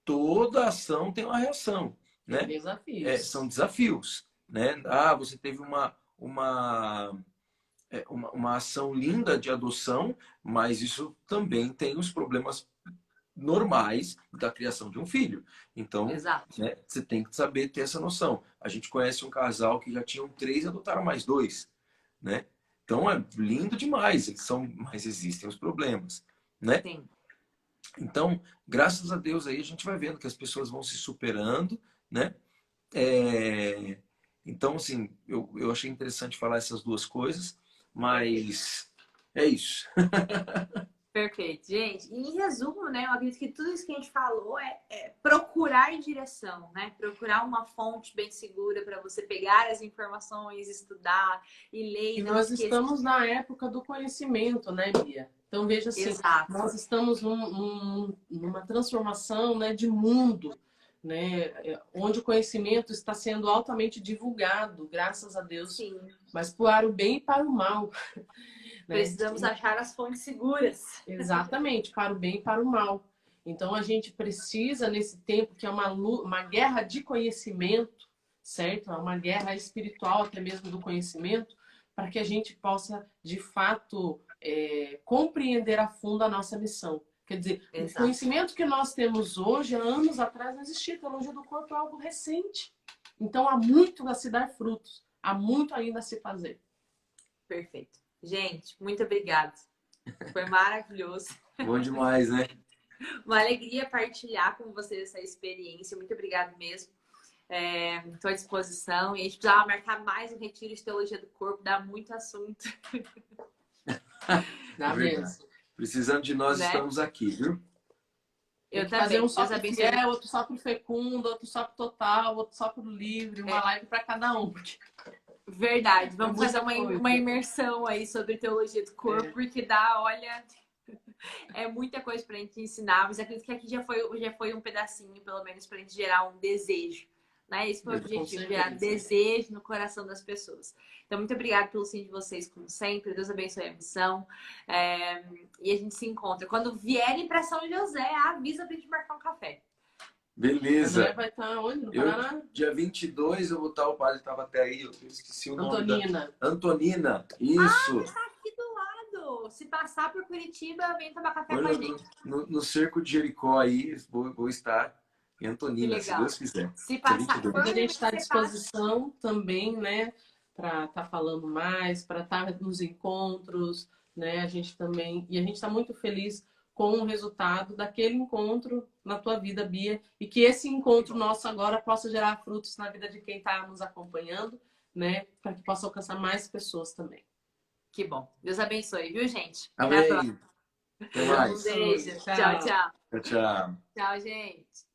toda ação tem uma reação, né? Desafios. São desafios, né? Você teve uma ação linda de adoção, mas isso também tem os problemas normais da criação de um filho. Então, né, você tem que saber ter essa noção. A gente conhece um casal que já tinham 3 e adotaram mais 2, né? Então é lindo demais, mas existem os problemas, né? Sim. Então, graças a Deus aí a gente vai vendo que as pessoas vão se superando, né? Então, assim, eu achei interessante falar essas duas coisas, mas é isso. Perfeito, gente. Em resumo, né, eu acredito que tudo isso que a gente falou é procurar direção, né? Procurar uma fonte bem segura para você pegar as informações, estudar e ler. E nós estamos na época do conhecimento, né, Bia? Então, veja assim, nós estamos numa transformação, né, de mundo, né, onde o conhecimento está sendo altamente divulgado, graças a Deus, sim, mas para o bem e para o mal. Precisamos achar as fontes seguras. Exatamente, para o bem e para o mal. Então a gente precisa, nesse tempo, que é uma guerra de conhecimento, certo? É uma guerra espiritual até mesmo do conhecimento, para que a gente possa, de fato, compreender a fundo a nossa missão. Quer dizer, o Exato. conhecimento que nós temos hoje, há anos atrás, não existia. A teologia do corpo é algo recente. Então há muito a se dar frutos, há muito ainda a se fazer. Perfeito. Gente, muito obrigada. Foi maravilhoso. Bom demais, né? Uma alegria partilhar com vocês essa experiência. Muito obrigada mesmo. Estou à disposição. E a gente precisava marcar mais um retiro de teologia do corpo, dá muito assunto. Dá mesmo. Precisando de nós, Né? estamos aqui, viu? Eu também. fazer um só Deus pro abençoe. fiel, outro só pro fecundo, outro só pro total, outro só pro livre, uma live para cada um. Verdade. Vamos muita fazer coisa. uma imersão aí sobre teologia do corpo, porque dá, olha, é muita coisa pra gente ensinar, mas acredito que aqui já foi um pedacinho, pelo menos, pra gente gerar um desejo. Né? Esse foi o objetivo, gerar desejo no coração das pessoas. Então, muito obrigada pelo sim de vocês, como sempre. Deus abençoe a missão. E a gente se encontra. Quando vierem para São José, avisa pra gente marcar um café. Beleza. André vai estar onde? No Paraná? Dia 22 eu vou estar, o padre estava até aí, eu esqueci o nome. Antonina. Antonina, isso. Tá aqui do lado. Se passar por Curitiba, vem tomar café com a Olha, gente. no Cerco de Jericó aí, vou estar em Antonina, se Deus quiser. Se passar, Dia 22. A gente está à disposição também, né? Para estar falando mais, para estar nos encontros, né? A gente está muito feliz com o resultado daquele encontro na tua vida, Bia, e que esse encontro nosso agora possa gerar frutos na vida de quem está nos acompanhando, né? Para que possa alcançar mais pessoas também. Que bom. Deus abençoe, viu, gente? Amém. Até mais. Um beijo. Tchau. Tchau, tchau. Tchau, tchau. Tchau, gente.